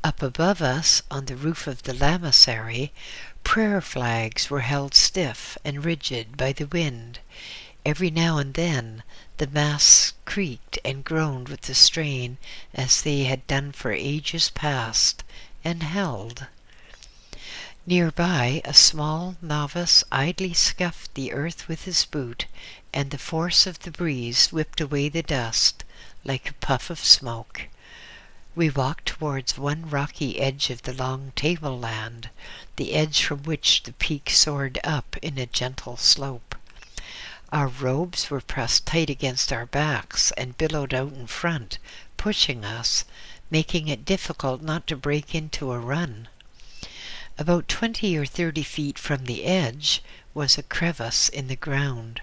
Up above us, on the roof of the lamasery, prayer flags were held stiff and rigid by the wind. Every now and then the masts creaked and groaned with the strain, as they had done for ages past, and held. Nearby, a small novice idly scuffed the earth with his boot, and the force of the breeze whipped away the dust like a puff of smoke. We walked towards one rocky edge of the long tableland, the edge from which the peak soared up in a gentle slope. Our robes were pressed tight against our backs and billowed out in front, pushing us, making it difficult not to break into a run. About 20 or 30 feet from the edge was a crevice in the ground.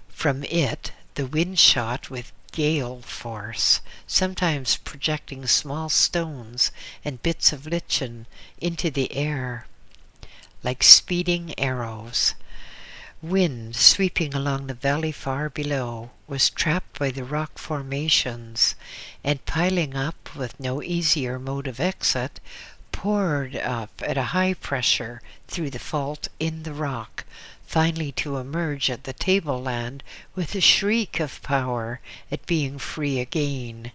From it the wind shot with gale force, sometimes projecting small stones and bits of lichen into the air like speeding arrows. Wind, sweeping along the valley far below, was trapped by the rock formations, and piling up with no easier mode of exit, poured up at a high pressure through the fault in the rock, finally to emerge at the tableland with a shriek of power at being free again.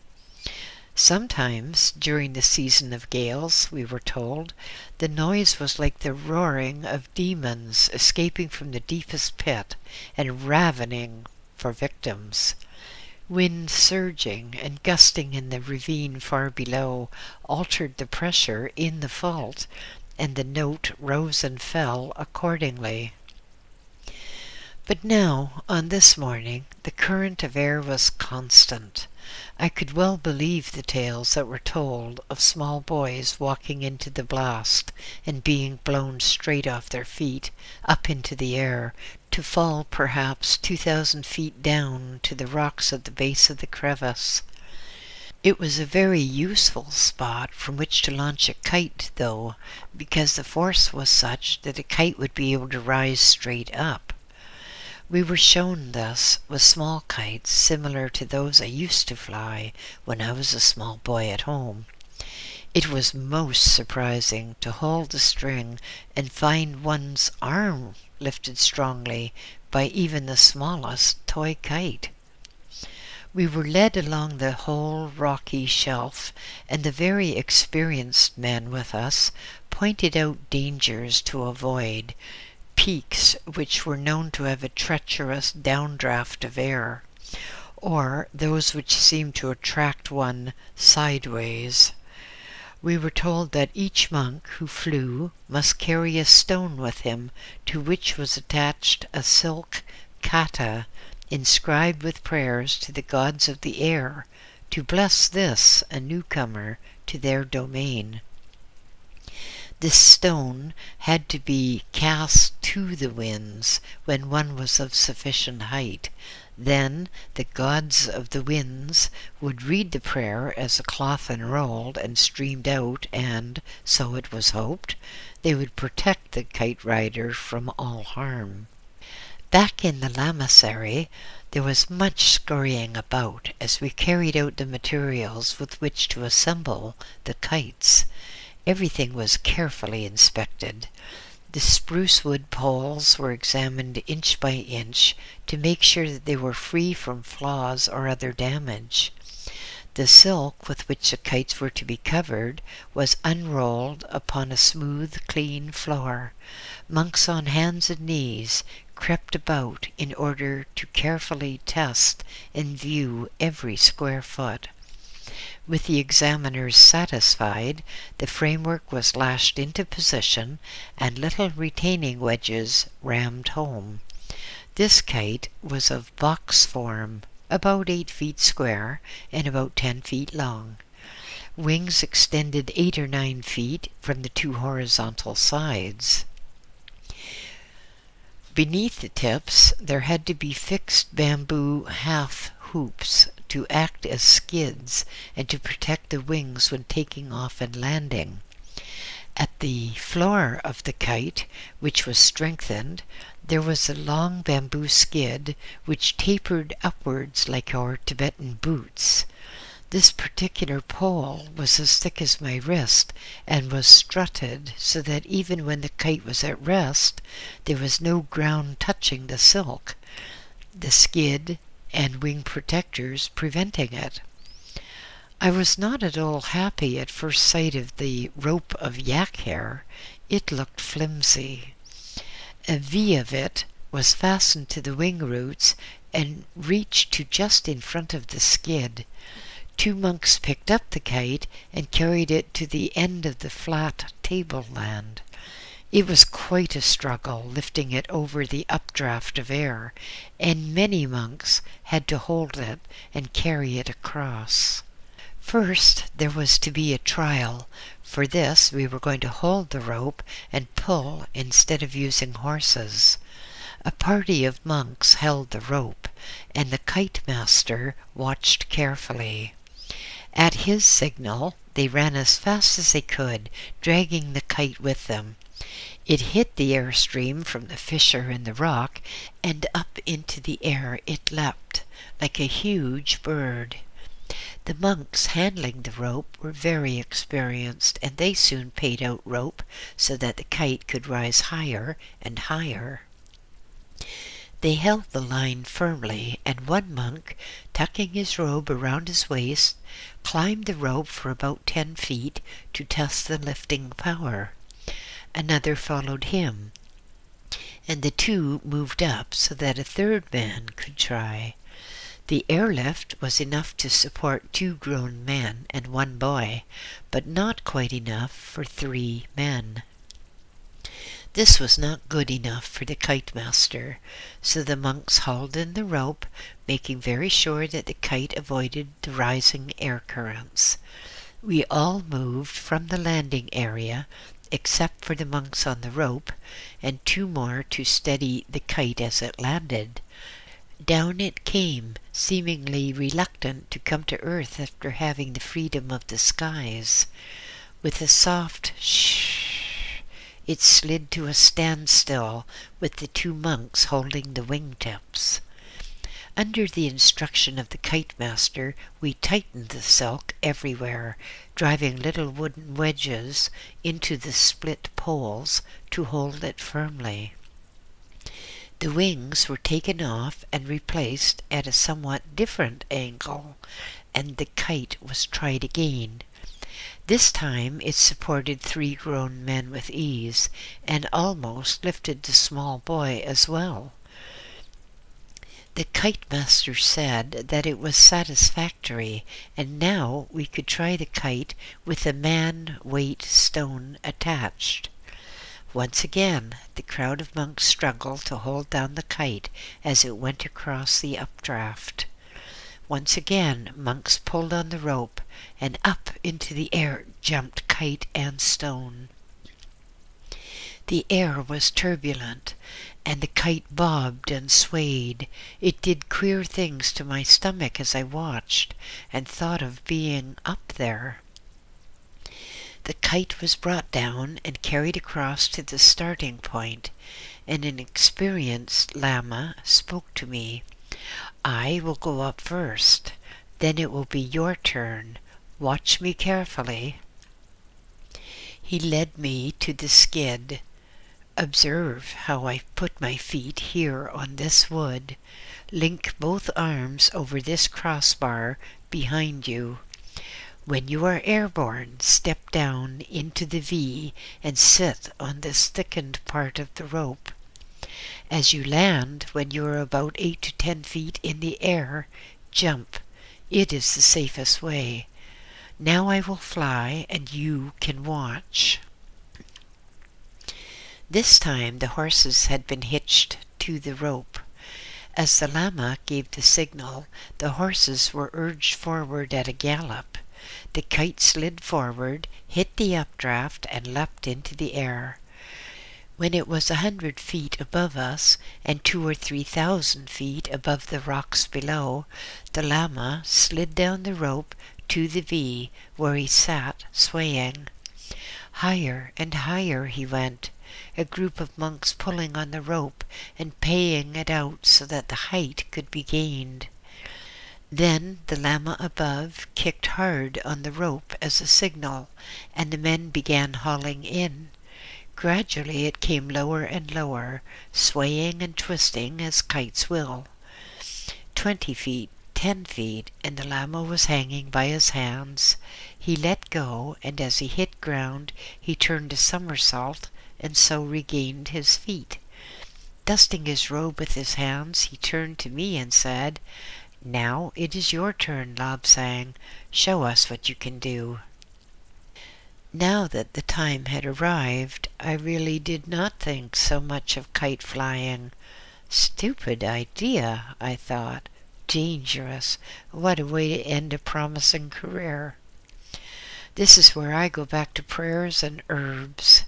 Sometimes, during the season of gales, we were told, the noise was like the roaring of demons escaping from the deepest pit and ravening for victims. Wind surging and gusting in the ravine far below altered the pressure in the fault, and the note rose and fell accordingly. But now, on this morning, the current of air was constant. I could well believe the tales that were told of small boys walking into the blast and being blown straight off their feet up into the air, to fall perhaps 2,000 feet down to the rocks at the base of the crevice. It was a very useful spot from which to launch a kite, though, because the force was such that a kite would be able to rise straight up. We were shown this with small kites similar to those I used to fly when I was a small boy at home. It was most surprising to hold the string and find one's arm lifted strongly by even the smallest toy kite. We were led along the whole rocky shelf, and the very experienced men with us pointed out dangers to avoid, peaks which were known to have a treacherous downdraft of air, or those which seemed to attract one sideways. We were told that each monk who flew must carry a stone with him to which was attached a silk kata inscribed with prayers to the gods of the air to bless this, a newcomer, to their domain. This stone had to be cast to the winds when one was of sufficient height. Then the gods of the winds would read the prayer as the cloth unrolled and streamed out, and, so it was hoped, they would protect the kite rider from all harm. Back in the lamasery, there was much scurrying about as we carried out the materials with which to assemble the kites. Everything was carefully inspected. The spruce wood poles were examined inch by inch to make sure that they were free from flaws or other damage. The silk with which the kites were to be covered was unrolled upon a smooth, clean floor. Monks on hands and knees crept about in order to carefully test and view every square foot. With the examiners satisfied, the framework was lashed into position and little retaining wedges rammed home. This kite was of box form, about 8 feet square and about 10 feet long. wings extended 8 or 9 feet from the two horizontal sides. Beneath the tips, there had to be fixed bamboo half hoops to act as skids and to protect the wings when taking off and landing. At the floor of the kite, which was strengthened, there was a long bamboo skid which tapered upwards like our Tibetan boots. This particular pole was as thick as my wrist and was strutted so that even when the kite was at rest, there was no ground touching the silk, the skid and wing protectors preventing it. I was not at all happy at first sight of the rope of yak hair. It looked flimsy. A V of it was fastened to the wing roots and reached to just in front of the skid. 2 monks picked up the kite and carried it to the end of the flat tableland. It was quite a struggle lifting it over the updraft of air, and many monks had to hold it and carry it across. First, there was to be a trial. For this, we were going to hold the rope and pull instead of using horses. A party of monks held the rope, and the kite master watched carefully. At his signal, they ran as fast as they could, dragging the kite with them. It hit the airstream from the fissure in the rock, and up into the air it leapt, like a huge bird. The monks handling the rope were very experienced, and they soon paid out rope so that the kite could rise higher and higher. They held the line firmly, and one monk, tucking his robe around his waist, climbed the rope for about 10 feet to test the lifting power. Another followed him, and the two moved up so that a third man could try. The airlift was enough to support 2 grown men and 1 boy, but not quite enough for 3 men. This was not good enough for the kite master, so the monks hauled in the rope, making very sure that the kite avoided the rising air currents. We all moved from the landing area, except for the monks on the rope, and 2 more to steady the kite as it landed. Down it came, seemingly reluctant to come to earth after having the freedom of the skies. With a soft shh, it slid to a standstill with the 2 monks holding the wingtips. Under the instruction of the kite master, we tightened the silk everywhere, driving little wooden wedges into the split poles to hold it firmly. The wings were taken off and replaced at a somewhat different angle, and the kite was tried again. This time it supported 3 grown men with ease, and almost lifted the small boy as well. The kite master said that it was satisfactory, and now we could try the kite with a man-weight stone attached. Once again, the crowd of monks struggled to hold down the kite as it went across the updraft. Once again, monks pulled on the rope, and up into the air jumped kite and stone. The air was turbulent, and the kite bobbed and swayed. It did queer things to my stomach as I watched, and thought of being up there. The kite was brought down and carried across to the starting point, and an experienced lama spoke to me. "I will go up first, then it will be your turn. Watch me carefully." He led me to the skid. "Observe how I put my feet here on this wood. Link both arms over this crossbar behind you. When you are airborne, step down into the V and sit on this thickened part of the rope. As you land, when you are about 8 to 10 feet in the air, jump. It is the safest way. Now I will fly, and you can watch." This time the horses had been hitched to the rope. As the lama gave the signal, the horses were urged forward at a gallop. The kite slid forward, hit the updraft, and leapt into the air. When it was 100 feet above us, and 2,000 or 3,000 feet above the rocks below, the Lama slid down the rope to the V, where he sat swaying. Higher and higher he went, a group of monks pulling on the rope and paying it out so that the height could be gained. Then the Lama above kicked hard on the rope as a signal, and the men began hauling in. Gradually it came lower and lower, swaying and twisting as kites will. 20 feet, 10 feet, and the Lama was hanging by his hands. He let go, and as he hit ground, he turned a somersault and so regained his feet. Dusting his robe with his hands, he turned to me and said, "Now it is your turn, Lobsang. Show us what you can do." Now that the time had arrived, I really did not think so much of kite flying. Stupid idea, I thought. Dangerous. What a way to end a promising career. This is where I go back to prayers and herbs.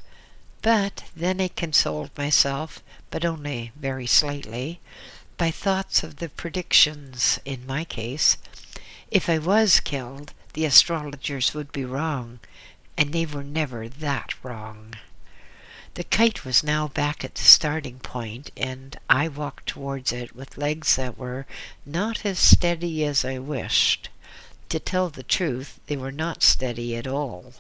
But then I consoled myself, but only very slightly, by thoughts of the predictions in my case. If I was killed, the astrologers would be wrong, and they were never that wrong. The kite was now back at the starting point, and I walked towards it with legs that were not as steady as I wished. To tell the truth, they were not steady at all.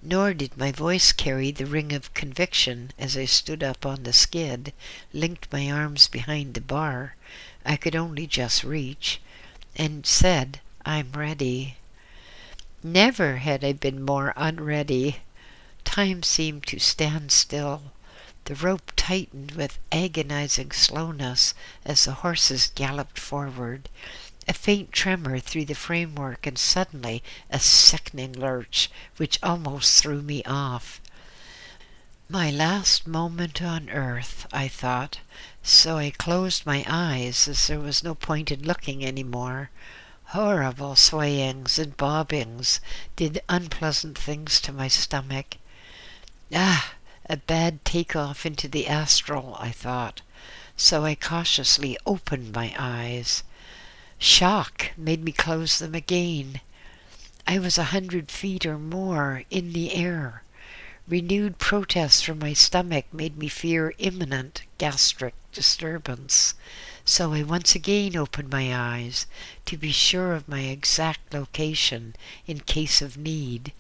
Nor did my voice carry the ring of conviction as I stood up on the skid, linked my arms behind the bar I could only just reach, and said, "I'm ready." Never had I been more unready. Time seemed to stand still. The rope tightened with agonizing slowness as the horses galloped forward. A faint tremor through the framework, and suddenly a sickening lurch, which almost threw me off. My last moment on earth, I thought, so I closed my eyes as there was no point in looking any more. Horrible swayings and bobbings did unpleasant things to my stomach. A bad take-off into the astral, I thought, so I cautiously opened my eyes. Shock made me close them again. I was 100 feet or more in the air. Renewed protests from my stomach made me fear imminent gastric disturbance, so I once again opened my eyes to be sure of my exact location in case of need.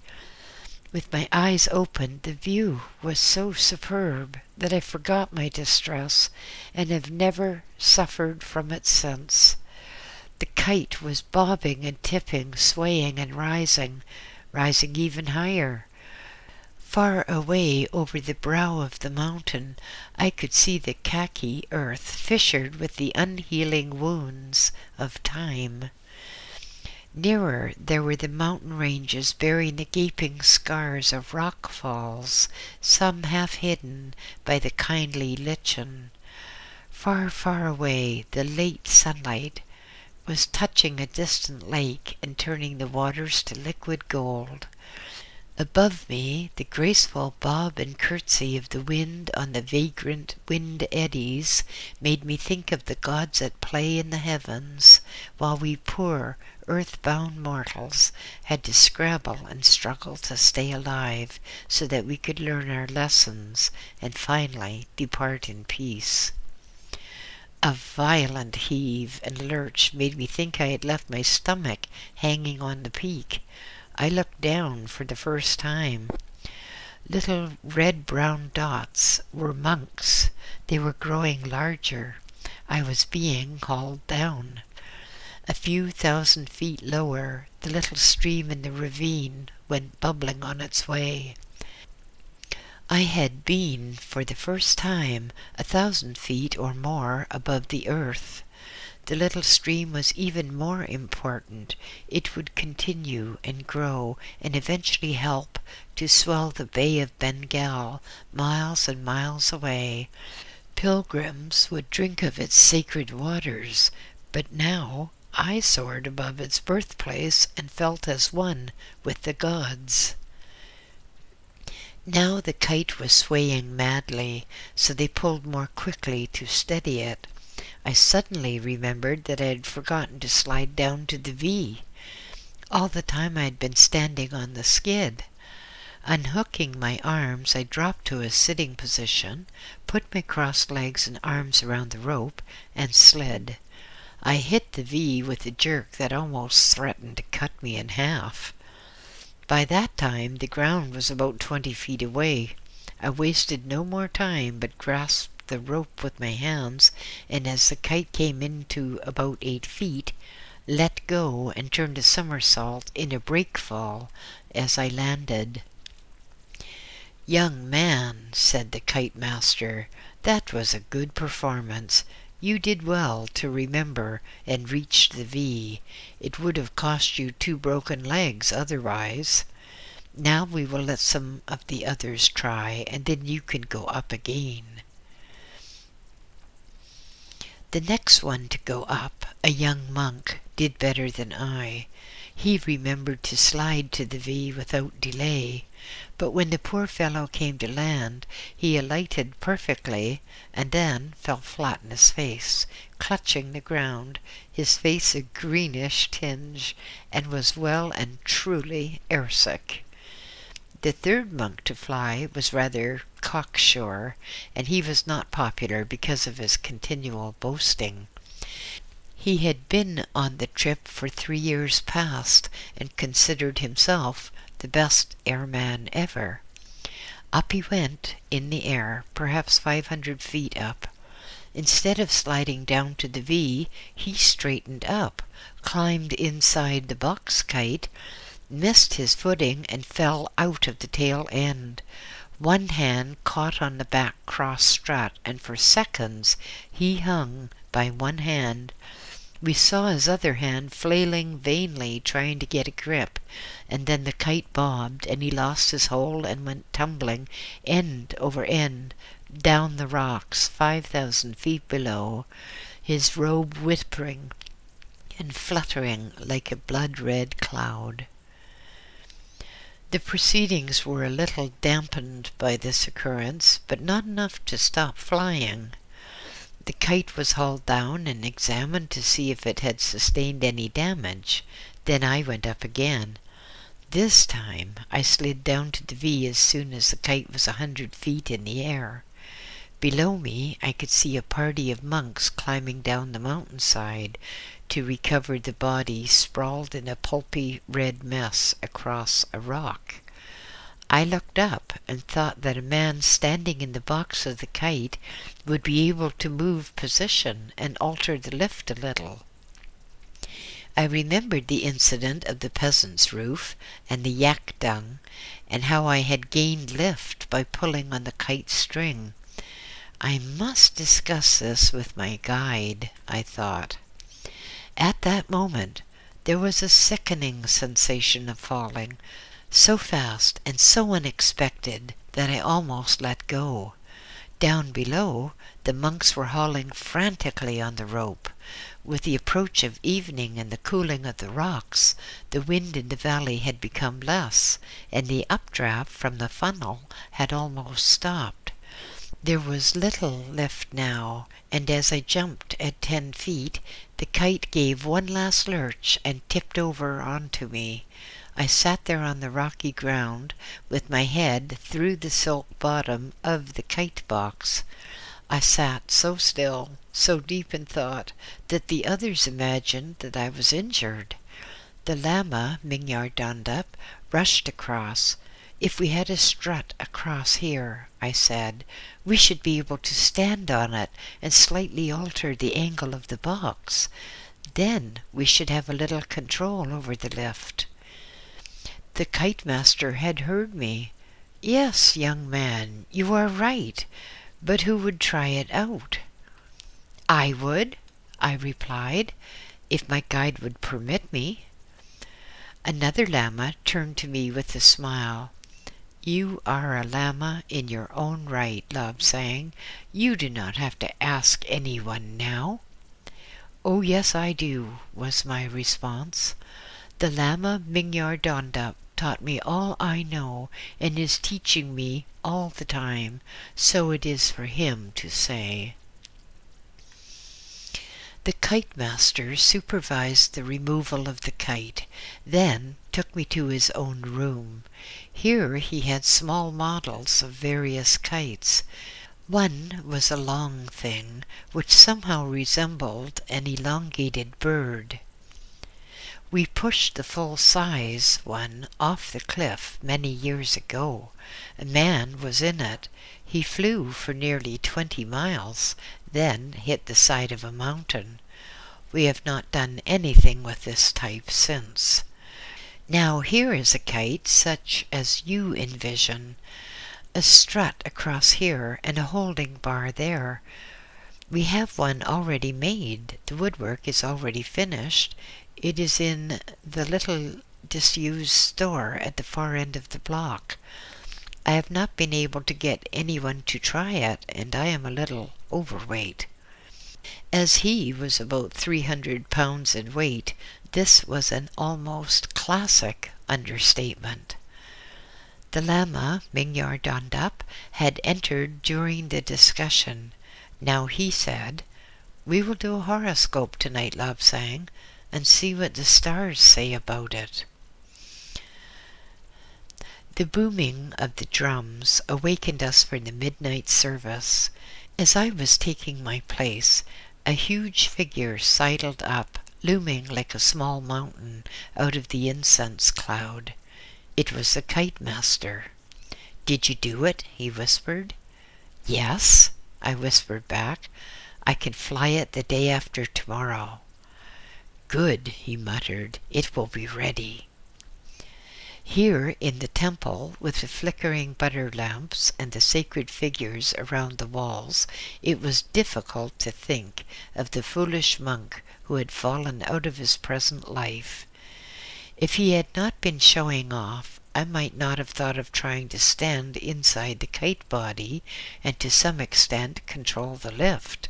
With my eyes open, the view was so superb that I forgot my distress and have never suffered from it since. The kite was bobbing and tipping, swaying and rising even higher. Far away over the brow of the mountain, I could see the khaki earth fissured with the unhealing wounds of time. Nearer, there were the mountain ranges bearing the gaping scars of rock falls, some half hidden by the kindly lichen. Far, far away, the late sunlight was touching a distant lake and turning the waters to liquid gold. Above me, the graceful bob and curtsy of the wind on the vagrant wind eddies made me think of the gods at play in the heavens, while we poor, earth-bound mortals had to scrabble and struggle to stay alive so that we could learn our lessons and finally depart in peace. A violent heave and lurch made me think I had left my stomach hanging on the peak. I looked down for the first time. Little red-brown dots were monks. They were growing larger. I was being hauled down. A few thousand feet lower, the little stream in the ravine went bubbling on its way. I had been, for the first time, 1,000 feet or more above the earth. The little stream was even more important. It would continue and grow and eventually help to swell the Bay of Bengal miles and miles away. Pilgrims would drink of its sacred waters, but now I soared above its birthplace and felt as one with the gods. Now the kite was swaying madly, so they pulled more quickly to steady it. I suddenly remembered that I had forgotten to slide down to the V. All the time I had been standing on the skid. Unhooking my arms, I dropped to a sitting position, put my crossed legs and arms around the rope, and slid. I hit the V with a jerk that almost threatened to cut me in half. By that time, the ground was about 20 feet away. I wasted no more time, but grasped the rope with my hands, and as the kite came into about 8 feet, let go and turned a somersault in a break fall as I landed. "Young man," said the kite master, "that was a good performance. You did well to remember and reach the V. It would have cost you 2 broken legs otherwise. Now we will let some of the others try, and then you can go up again." The next one to go up, a young monk, did better than I. He remembered to slide to the V without delay, but when the poor fellow came to land, he alighted perfectly and then fell flat on his face, clutching the ground, his face a greenish tinge, and was well and truly airsick. The third monk to fly was rather cocksure, and he was not popular because of his continual boasting. He had been on the trip for 3 years past, and considered himself the best airman ever. Up he went in the air, perhaps 500 feet up. Instead of sliding down to the V, he straightened up, climbed inside the box kite, missed his footing, and fell out of the tail end. One hand caught on the back cross strut, and for seconds he hung by one hand. We saw his other hand flailing vainly, trying to get a grip, and then the kite bobbed, and he lost his hold and went tumbling end over end down the rocks 5,000 feet below, his robe whispering and fluttering like a blood-red cloud. The proceedings were a little dampened by this occurrence, but not enough to stop flying. The kite was hauled down and examined to see if it had sustained any damage. Then I went up again. This time I slid down to the V as soon as the kite was 100 feet in the air. Below me I could see a party of monks climbing down the mountainside to recover the body sprawled in a pulpy red mess across a rock. I looked up and thought that a man standing in the box of the kite would be able to move position and alter the lift a little. I remembered the incident of the peasant's roof and the yak dung, and how I had gained lift by pulling on the kite string. I must discuss this with my guide, I thought. At that moment there was a sickening sensation of falling, so fast and so unexpected that I almost let go. Down below, the monks were hauling frantically on the rope. With the approach of evening and the cooling of the rocks, the wind in the valley had become less, and the updraft from the funnel had almost stopped. There was little lift now, and as I jumped at 10 feet, the kite gave one last lurch and tipped over onto me. I sat there on the rocky ground, with my head through the silk bottom of the kite box. I sat so still, so deep in thought, that the others imagined that I was injured. The Lama, Minyar Dandup, rushed across. "If we had a strut across here," I said, "we should be able to stand on it and slightly alter the angle of the box. Then we should have a little control over the lift." The kite master had heard me. "Yes, young man, you are right, but who would try it out?" "I would," I replied, "if my guide would permit me." Another Lama turned to me with a smile. "You are a Lama in your own right, Lobsang. You do not have to ask anyone now." "Oh, yes, I do," was my response. "The Lama Mingyar Dondup taught me all I know and is teaching me all the time, so it is for him to say." The kite master supervised the removal of the kite, then took me to his own room. Here he had small models of various kites. One was a long thing, which somehow resembled an elongated bird. We pushed the full-size one off the cliff many years ago. A man was in it. He flew for nearly 20 miles, then hit the side of a mountain. We have not done anything with this type since. Now here is a kite such as you envision. A strut across here and a holding bar there. We have one already made. The woodwork is already finished. It is in the little disused store at the far end of the block. I have not been able to get anyone to try it, and I am a little overweight. As he was about 300 pounds in weight, this was an almost classic understatement. The Lama, Mingyar Dondup, had entered during the discussion. Now he said, "We will do a horoscope tonight, Lobsang, and see what the stars say about it." The booming of the drums awakened us for the midnight service. As I was taking my place, a huge figure sidled up, looming like a small mountain out of the incense cloud. It was the kite master. "Did you do it?" he whispered. "Yes," I whispered back. "I can fly it the day after tomorrow." "Good," he muttered. "It will be ready." Here in the temple, with the flickering butter lamps and the sacred figures around the walls, it was difficult to think of the foolish monk who had fallen out of his present life. If he had not been showing off, I might not have thought of trying to stand inside the kite body and to some extent control the lift.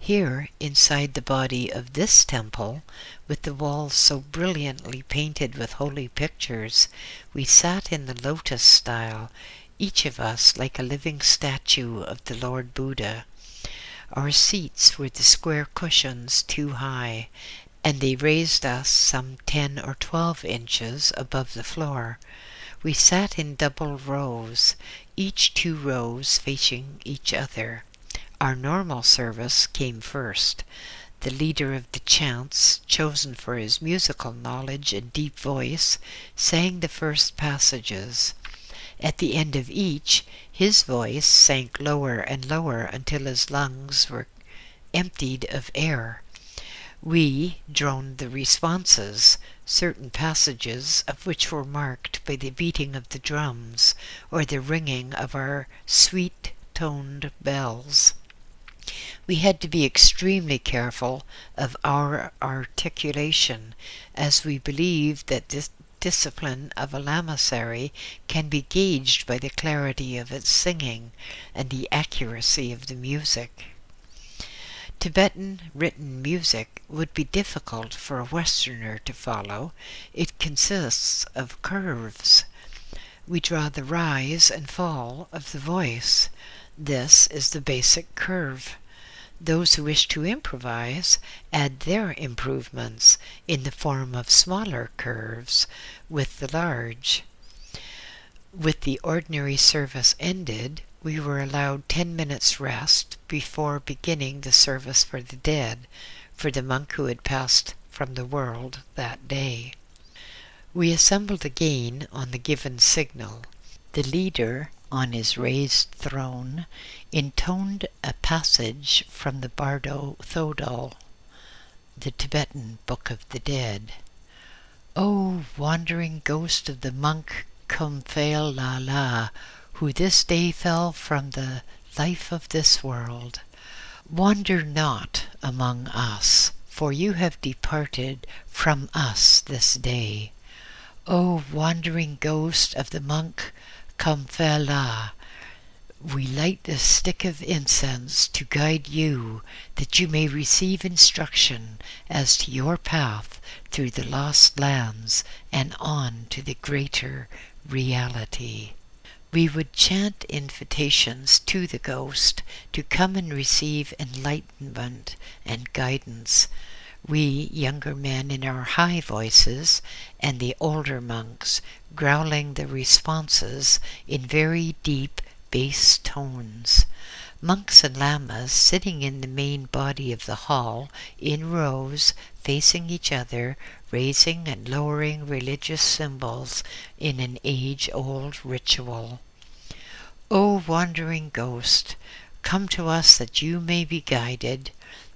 Here, inside the body of this temple, with the walls so brilliantly painted with holy pictures, we sat in the lotus style, each of us like a living statue of the Lord Buddha. Our seats were the square cushions too high, and they raised us some 10 or 12 inches above the floor. We sat in double rows, each 2 rows facing each other. Our normal service came first. The leader of the chants, chosen for his musical knowledge and deep voice, sang the first passages. At the end of each, his voice sank lower and lower until his lungs were emptied of air. We droned the responses, certain passages of which were marked by the beating of the drums or the ringing of our sweet-toned bells. We had to be extremely careful of our articulation, as we believed that this discipline of a lamasery can be gauged by the clarity of its singing and the accuracy of the music. Tibetan written music would be difficult for a Westerner to follow. It consists of curves. We draw the rise and fall of the voice. This is the basic curve. Those who wish to improvise add their improvements in the form of smaller curves with the large. With the ordinary service ended, we were allowed 10 minutes rest before beginning the service for the dead, for the monk who had passed from the world that day. We assembled again on the given signal. The leader, on his raised throne, intoned a passage from the Bardo Thodol, the Tibetan Book of the Dead. "O wandering ghost of the monk Kumphel Lala, who this day fell from the life of this world, wander not among us, for you have departed from us this day. O wandering ghost of the monk Kumphela, We light the stick of incense to guide you, that you may receive instruction as to your path through the lost lands and on to the greater reality. We would chant invitations to the ghost to come and receive enlightenment and guidance. We younger men in our high voices, and the older monks growling the responses in very deep bass tones. Monks and lamas sitting in the main body of the hall in rows facing each other, raising and lowering religious symbols in an age-old ritual. O wandering ghost, come to us that you may be guided.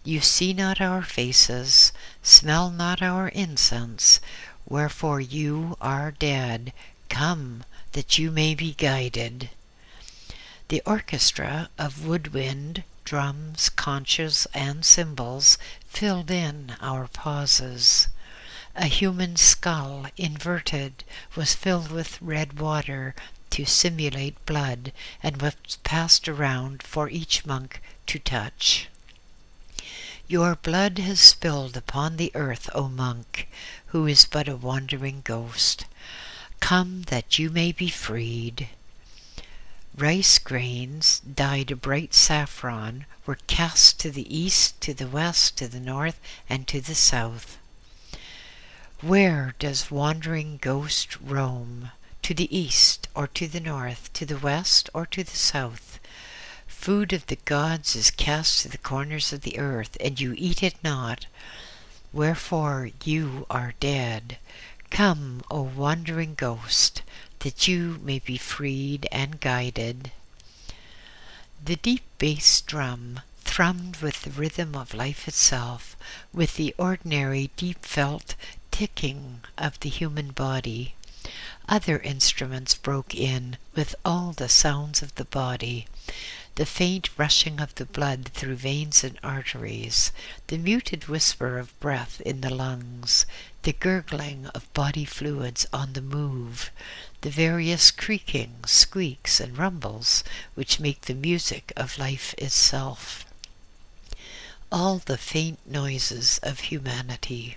You see not our faces, smell not our incense, wherefore you are dead. Come, that you may be guided. The orchestra of woodwind, drums, conches, and cymbals filled in our pauses. A human skull, inverted, was filled with red water to simulate blood, and was passed around for each monk to touch. Your blood has spilled upon the earth, O monk, who is but a wandering ghost. Come that you may be freed. Rice grains, dyed a bright saffron, were cast to the east, to the west, to the north, and to the south. Where does wandering ghost roam? To the east, or to the north, to the west, or to the south? Food of the gods is cast to the corners of the earth, and you eat it not. Wherefore you are dead. Come, O wandering ghost, that you may be freed and guided. The deep bass drum thrummed with the rhythm of life itself, with the ordinary deep-felt ticking of the human body. Other instruments broke in with all the sounds of the body, the faint rushing of the blood through veins and arteries, the muted whisper of breath in the lungs, the gurgling of body fluids on the move, the various creakings, squeaks, and rumbles which make the music of life itself. All the faint noises of humanity,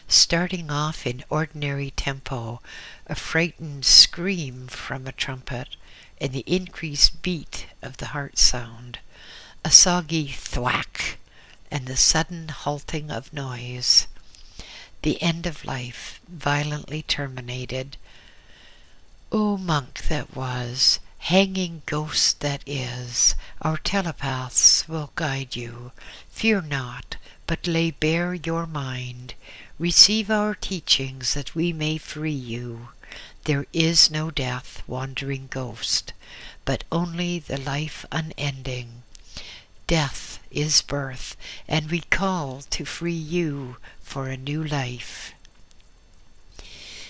starting off in ordinary tempo, a frightened scream from a trumpet, and the increased beat of the heart sound, a soggy thwack, and the sudden halting of noise. The end of life, violently terminated. O monk that was, hanging ghost that is, our telepaths will guide you. Fear not, but lay bare your mind. Receive our teachings that we may free you. There is no death, wandering ghost, but only the life unending. Death is birth, and we call to free you for a new life.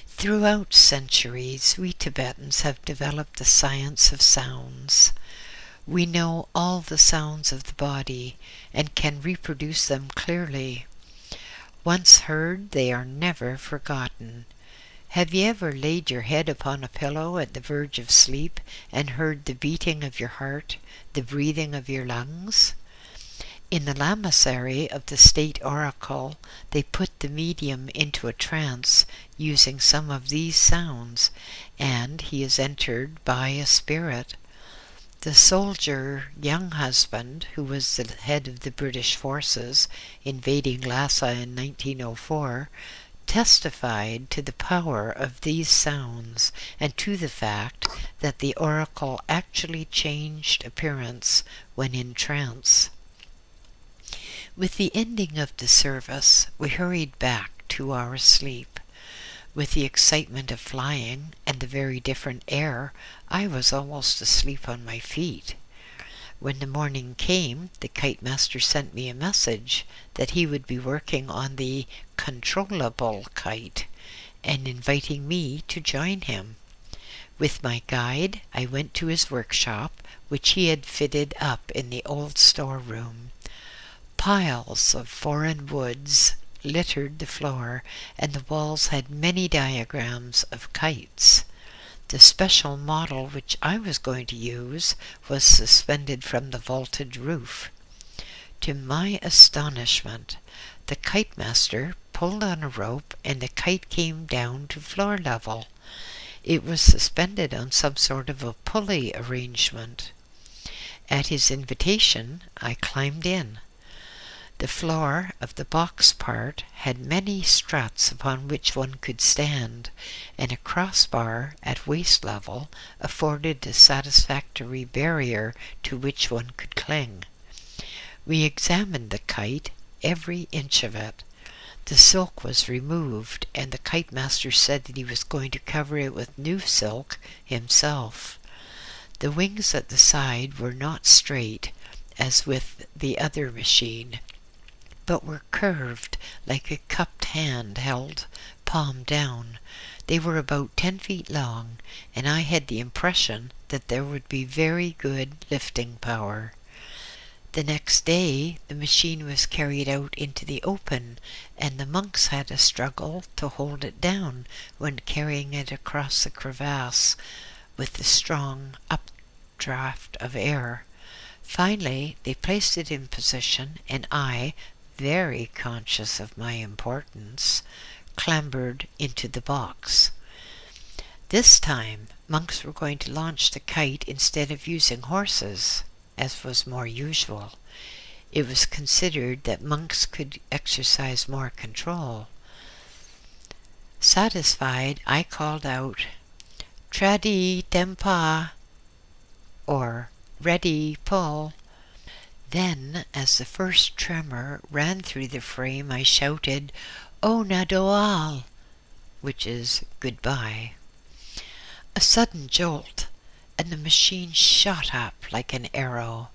Throughout centuries, we Tibetans have developed the science of sounds. We know all the sounds of the body and can reproduce them clearly. Once heard, they are never forgotten. Have you ever laid your head upon a pillow at the verge of sleep and heard the beating of your heart, the breathing of your lungs? In the lamasery of the state oracle, they put the medium into a trance using some of these sounds, and he is entered by a spirit. The soldier young husband, who was the head of the British forces invading Lhasa in 1904, testified to the power of these sounds and to the fact that the oracle actually changed appearance when in trance. With the ending of the service, we hurried back to our sleep. With the excitement of flying and the very different air, I was almost asleep on my feet. When the morning came, the kite master sent me a message that he would be working on the controllable kite and inviting me to join him. With my guide, I went to his workshop, which he had fitted up in the old storeroom. Piles of foreign woods littered the floor, and the walls had many diagrams of kites. The special model which I was going to use was suspended from the vaulted roof. To my astonishment, the kite master pulled on a rope and the kite came down to floor level. It was suspended on some sort of a pulley arrangement. At his invitation, I climbed in. The floor of the box part had many struts upon which one could stand, and a crossbar at waist level afforded a satisfactory barrier to which one could cling. We examined the kite, every inch of it. The silk was removed, and the kite master said that he was going to cover it with new silk himself. The wings at the side were not straight, as with the other machine, but were curved like a cupped hand held palm down. They were about 10 feet long, and I had the impression that there would be very good lifting power. The next day the machine was carried out into the open, and the monks had a struggle to hold it down when carrying it across the crevasse with the strong updraft of air. Finally they placed it in position, and I, very conscious of my importance, clambered into the box. This time monks were going to launch the kite instead of using horses, as was more usual. It was considered that monks could exercise more control. Satisfied, I called out, "Tradi tempa," or "Ready, pull." Then, as the first tremor ran through the frame, I shouted, "O Nadoal," which is goodbye. A sudden jolt, and the machine shot up like an arrow.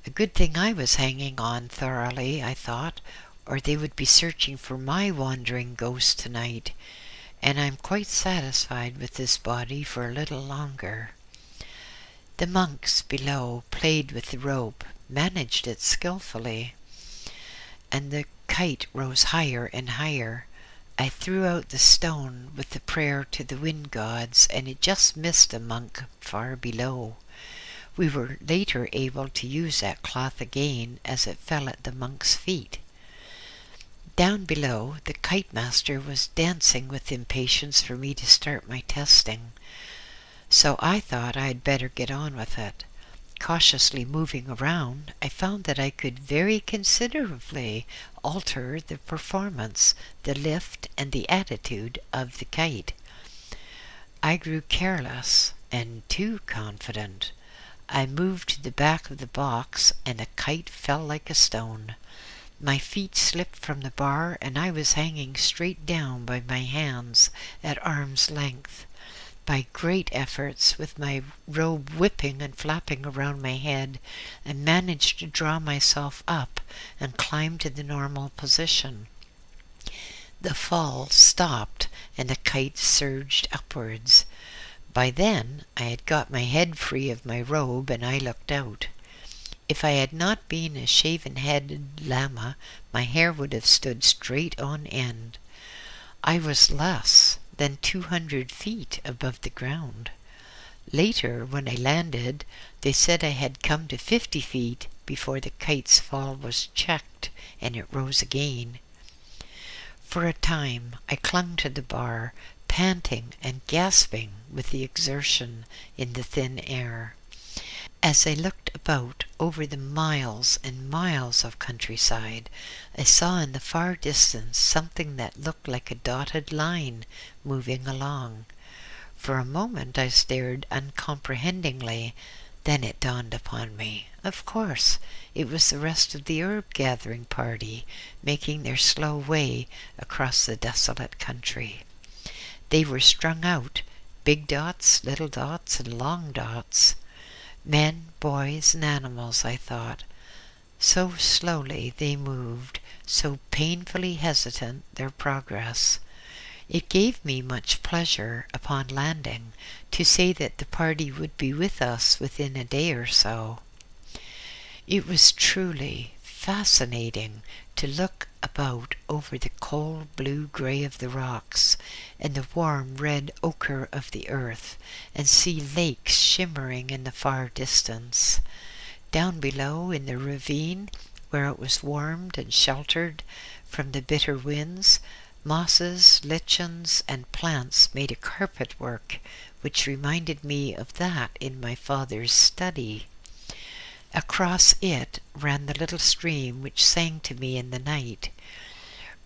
A good thing I was hanging on thoroughly, I thought, or they would be searching for my wandering ghost tonight, and I'm quite satisfied with this body for a little longer. The monks below played with the rope, managed it skillfully, and the kite rose higher and higher. I threw out the stone with the prayer to the wind gods, and it just missed a monk far below. We were later able to use that cloth again, as it fell at the monk's feet. Down below, the kite master was dancing with impatience for me to start my testing, so I thought I'd better get on with it. Cautiously moving around, I found that I could very considerably alter the performance, the lift, and the attitude of the kite. I grew careless and too confident. I moved to the back of the box, and the kite fell like a stone. My feet slipped from the bar, and I was hanging straight down by my hands at arm's length. By great efforts, with my robe whipping and flapping around my head, I managed to draw myself up and climb to the normal position. The fall stopped, and the kite surged upwards. By then I had got my head free of my robe, and I looked out. If I had not been a shaven-headed lama, my hair would have stood straight on end. I was less than 200 feet above the ground. Later, when I landed, they said I had come to 50 feet before the kite's fall was checked, and it rose again. For a time I clung to the bar, panting and gasping with the exertion in the thin air. As I looked about over the miles and miles of countryside, I saw in the far distance something that looked like a dotted line moving along. For a moment I stared uncomprehendingly, then it dawned upon me. Of course, it was the rest of the herb-gathering party, making their slow way across the desolate country. They were strung out, big dots, little dots, and long dots. Men, boys, and animals, I thought. So slowly they moved, so painfully hesitant their progress. It gave me much pleasure, upon landing, to say that the party would be with us within a day or so. It was truly fascinating to to look about over the cold blue grey of the rocks and the warm red ochre of the earth, and see lakes shimmering in the far distance. Down below in the ravine, where it was warmed and sheltered from the bitter winds, mosses, lichens, and plants made a carpet work which reminded me of that in my father's study. Across it ran the little stream which sang to me in the night.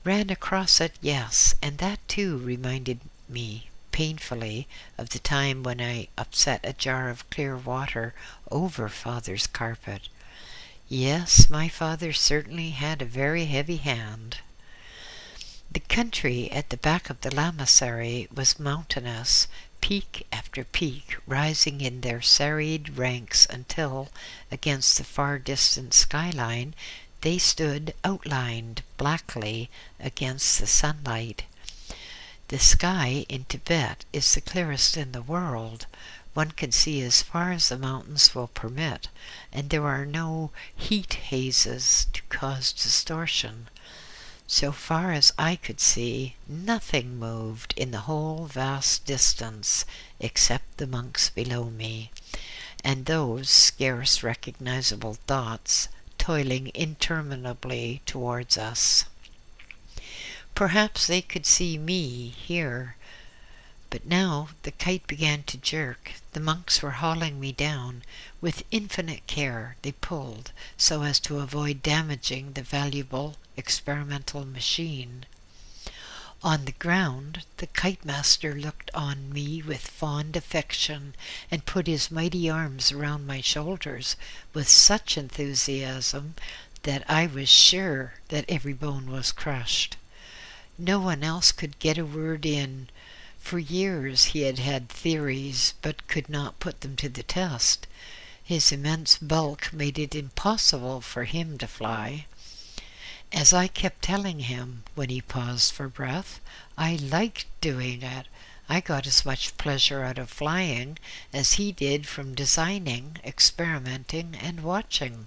Ran across it, yes, and that too reminded me painfully of the time when I upset a jar of clear water over father's carpet. Yes, my father certainly had a very heavy hand. The country at the back of the lamasery was mountainous, peak after peak rising in their serried ranks until, against the far distant skyline, they stood outlined blackly against the sunlight. The sky in Tibet is the clearest in the world. One can see as far as the mountains will permit, and there are no heat hazes to cause distortion. So far as I could see, nothing moved in the whole vast distance except the monks below me, and those scarce recognizable dots toiling interminably towards us. Perhaps they could see me here, but now the kite began to jerk. The monks were hauling me down. With infinite care they pulled so as to avoid damaging the valuable experimental machine. On the ground, the kite master looked on me with fond affection and put his mighty arms around my shoulders with such enthusiasm that I was sure that every bone was crushed. No one else could get a word in. For years he had had theories, but could not put them to the test. His immense bulk made it impossible for him to fly. As I kept telling him, when he paused for breath, I liked doing it. I got as much pleasure out of flying as he did from designing, experimenting, and watching.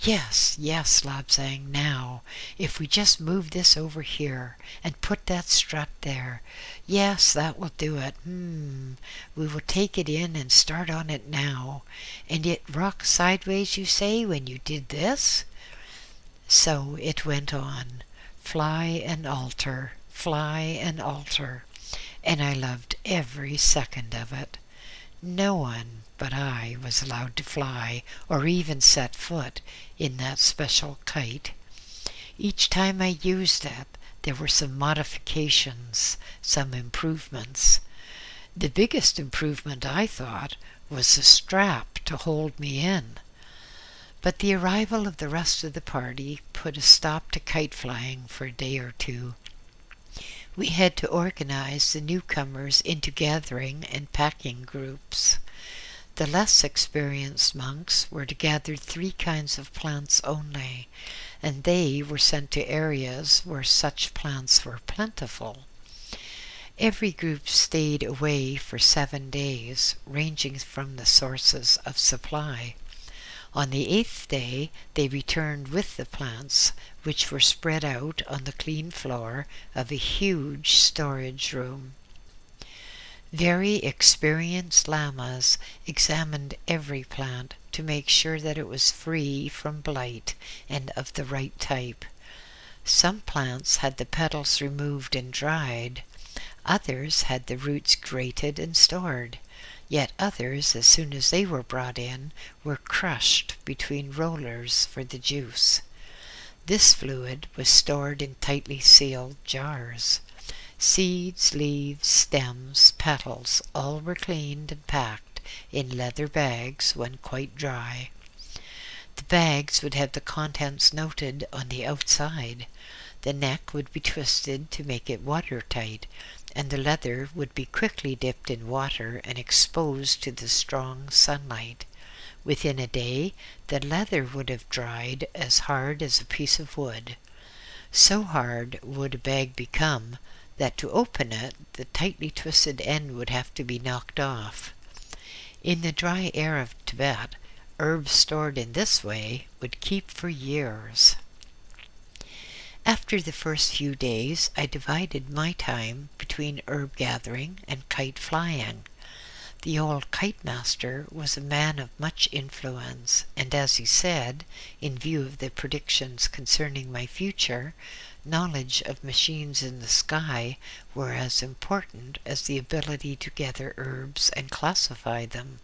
Yes, yes, Labsang, now, if we just move this over here, and put that strut there. Yes, that will do it. We will take it in and start on it now. And it rocked sideways, you say, when you did this? So it went on, fly and alter, and I loved every second of it. No one but I was allowed to fly or even set foot in that special kite. Each time I used it, there were some modifications, some improvements. The biggest improvement, I thought, was the strap to hold me in. But the arrival of the rest of the party put a stop to kite flying for a day or two. We had to organize the newcomers into gathering and packing groups. The less experienced monks were to gather 3 kinds of plants only, and they were sent to areas where such plants were plentiful. Every group stayed away for 7 days, ranging from the sources of supply. On the 8th day, they returned with the plants, which were spread out on the clean floor of a huge storage room. Very experienced lamas examined every plant to make sure that it was free from blight and of the right type. Some plants had the petals removed and dried. Others had the roots grated and stored. Yet others, as soon as they were brought in, were crushed between rollers for the juice. This fluid was stored in tightly sealed jars. Seeds, leaves, stems, petals, all were cleaned and packed in leather bags when quite dry. The bags would have the contents noted on the outside. The neck would be twisted to make it watertight, and the leather would be quickly dipped in water and exposed to the strong sunlight. Within a day, the leather would have dried as hard as a piece of wood. So hard would a bag become that to open it, the tightly twisted end would have to be knocked off. In the dry air of Tibet, herbs stored in this way would keep for years. After the first few days, I divided my time between herb gathering and kite flying. The old kite master was a man of much influence, and as he said, in view of the predictions concerning my future, knowledge of machines in the sky were as important as the ability to gather herbs and classify them.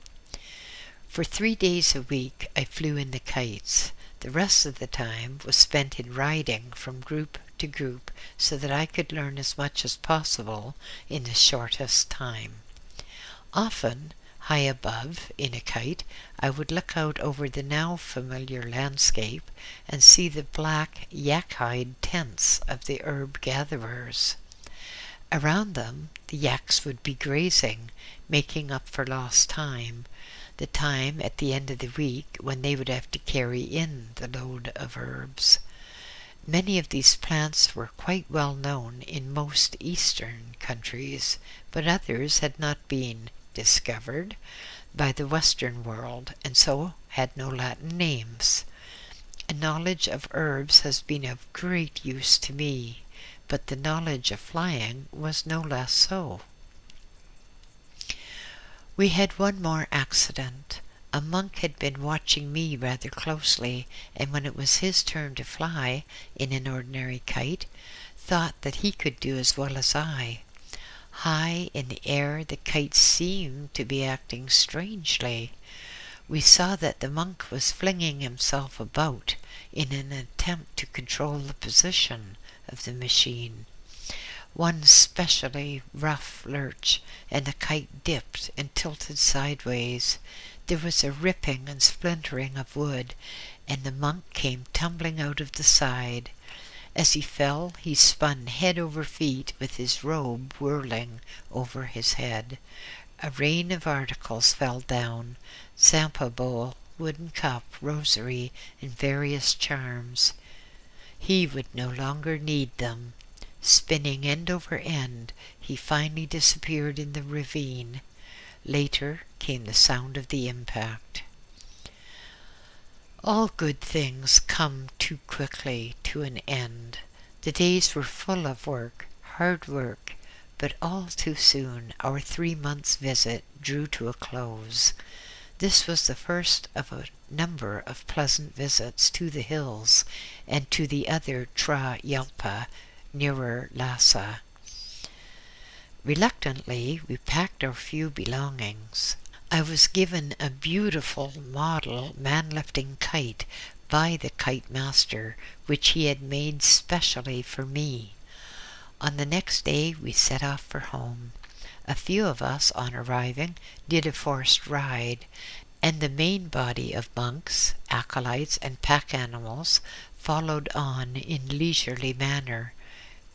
For 3 days a week I flew in the kites. The rest of the time was spent in riding from group to group so that I could learn as much as possible in the shortest time. Often, high above in a kite, I would look out over the now familiar landscape and see the black yak-hide tents of the herb gatherers. Around them, the yaks would be grazing, making up for lost time, the time at the end of the week when they would have to carry in the load of herbs. Many of these plants were quite well known in most eastern countries, but others had not been discovered by the Western world, and so had no Latin names. A knowledge of herbs has been of great use to me, but the knowledge of flying was no less so. We had one more accident. A monk had been watching me rather closely, and when it was his turn to fly in an ordinary kite, thought that he could do as well as I. High in the air, the kite seemed to be acting strangely. We saw that the monk was flinging himself about in an attempt to control the position of the machine. One specially rough lurch, and the kite dipped and tilted sideways. There was a ripping and splintering of wood, and the monk came tumbling out of the side. As he fell, he spun head over feet with his robe whirling over his head. A rain of articles fell down: sampa bowl, wooden cup, rosary, and various charms. He would no longer need them. Spinning end over end, he finally disappeared in the ravine. Later came the sound of the impact. All good things come too quickly to an end. The days were full of work, hard work, but all too soon our 3 months' visit drew to a close. This was the first of a number of pleasant visits to the hills and to the other Tra Yalpa nearer Lhasa. Reluctantly, we packed our few belongings. I was given a beautiful model man-lifting kite by the kite master, which he had made specially for me. On the next day we set off for home. A few of us, on arriving, did a forced ride, and the main body of monks, acolytes, and pack animals followed on in leisurely manner.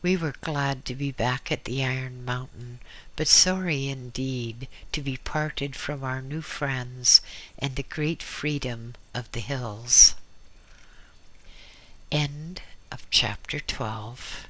We were glad to be back at the Iron Mountain, but sorry indeed to be parted from our new friends and the great freedom of the hills. End of chapter 12.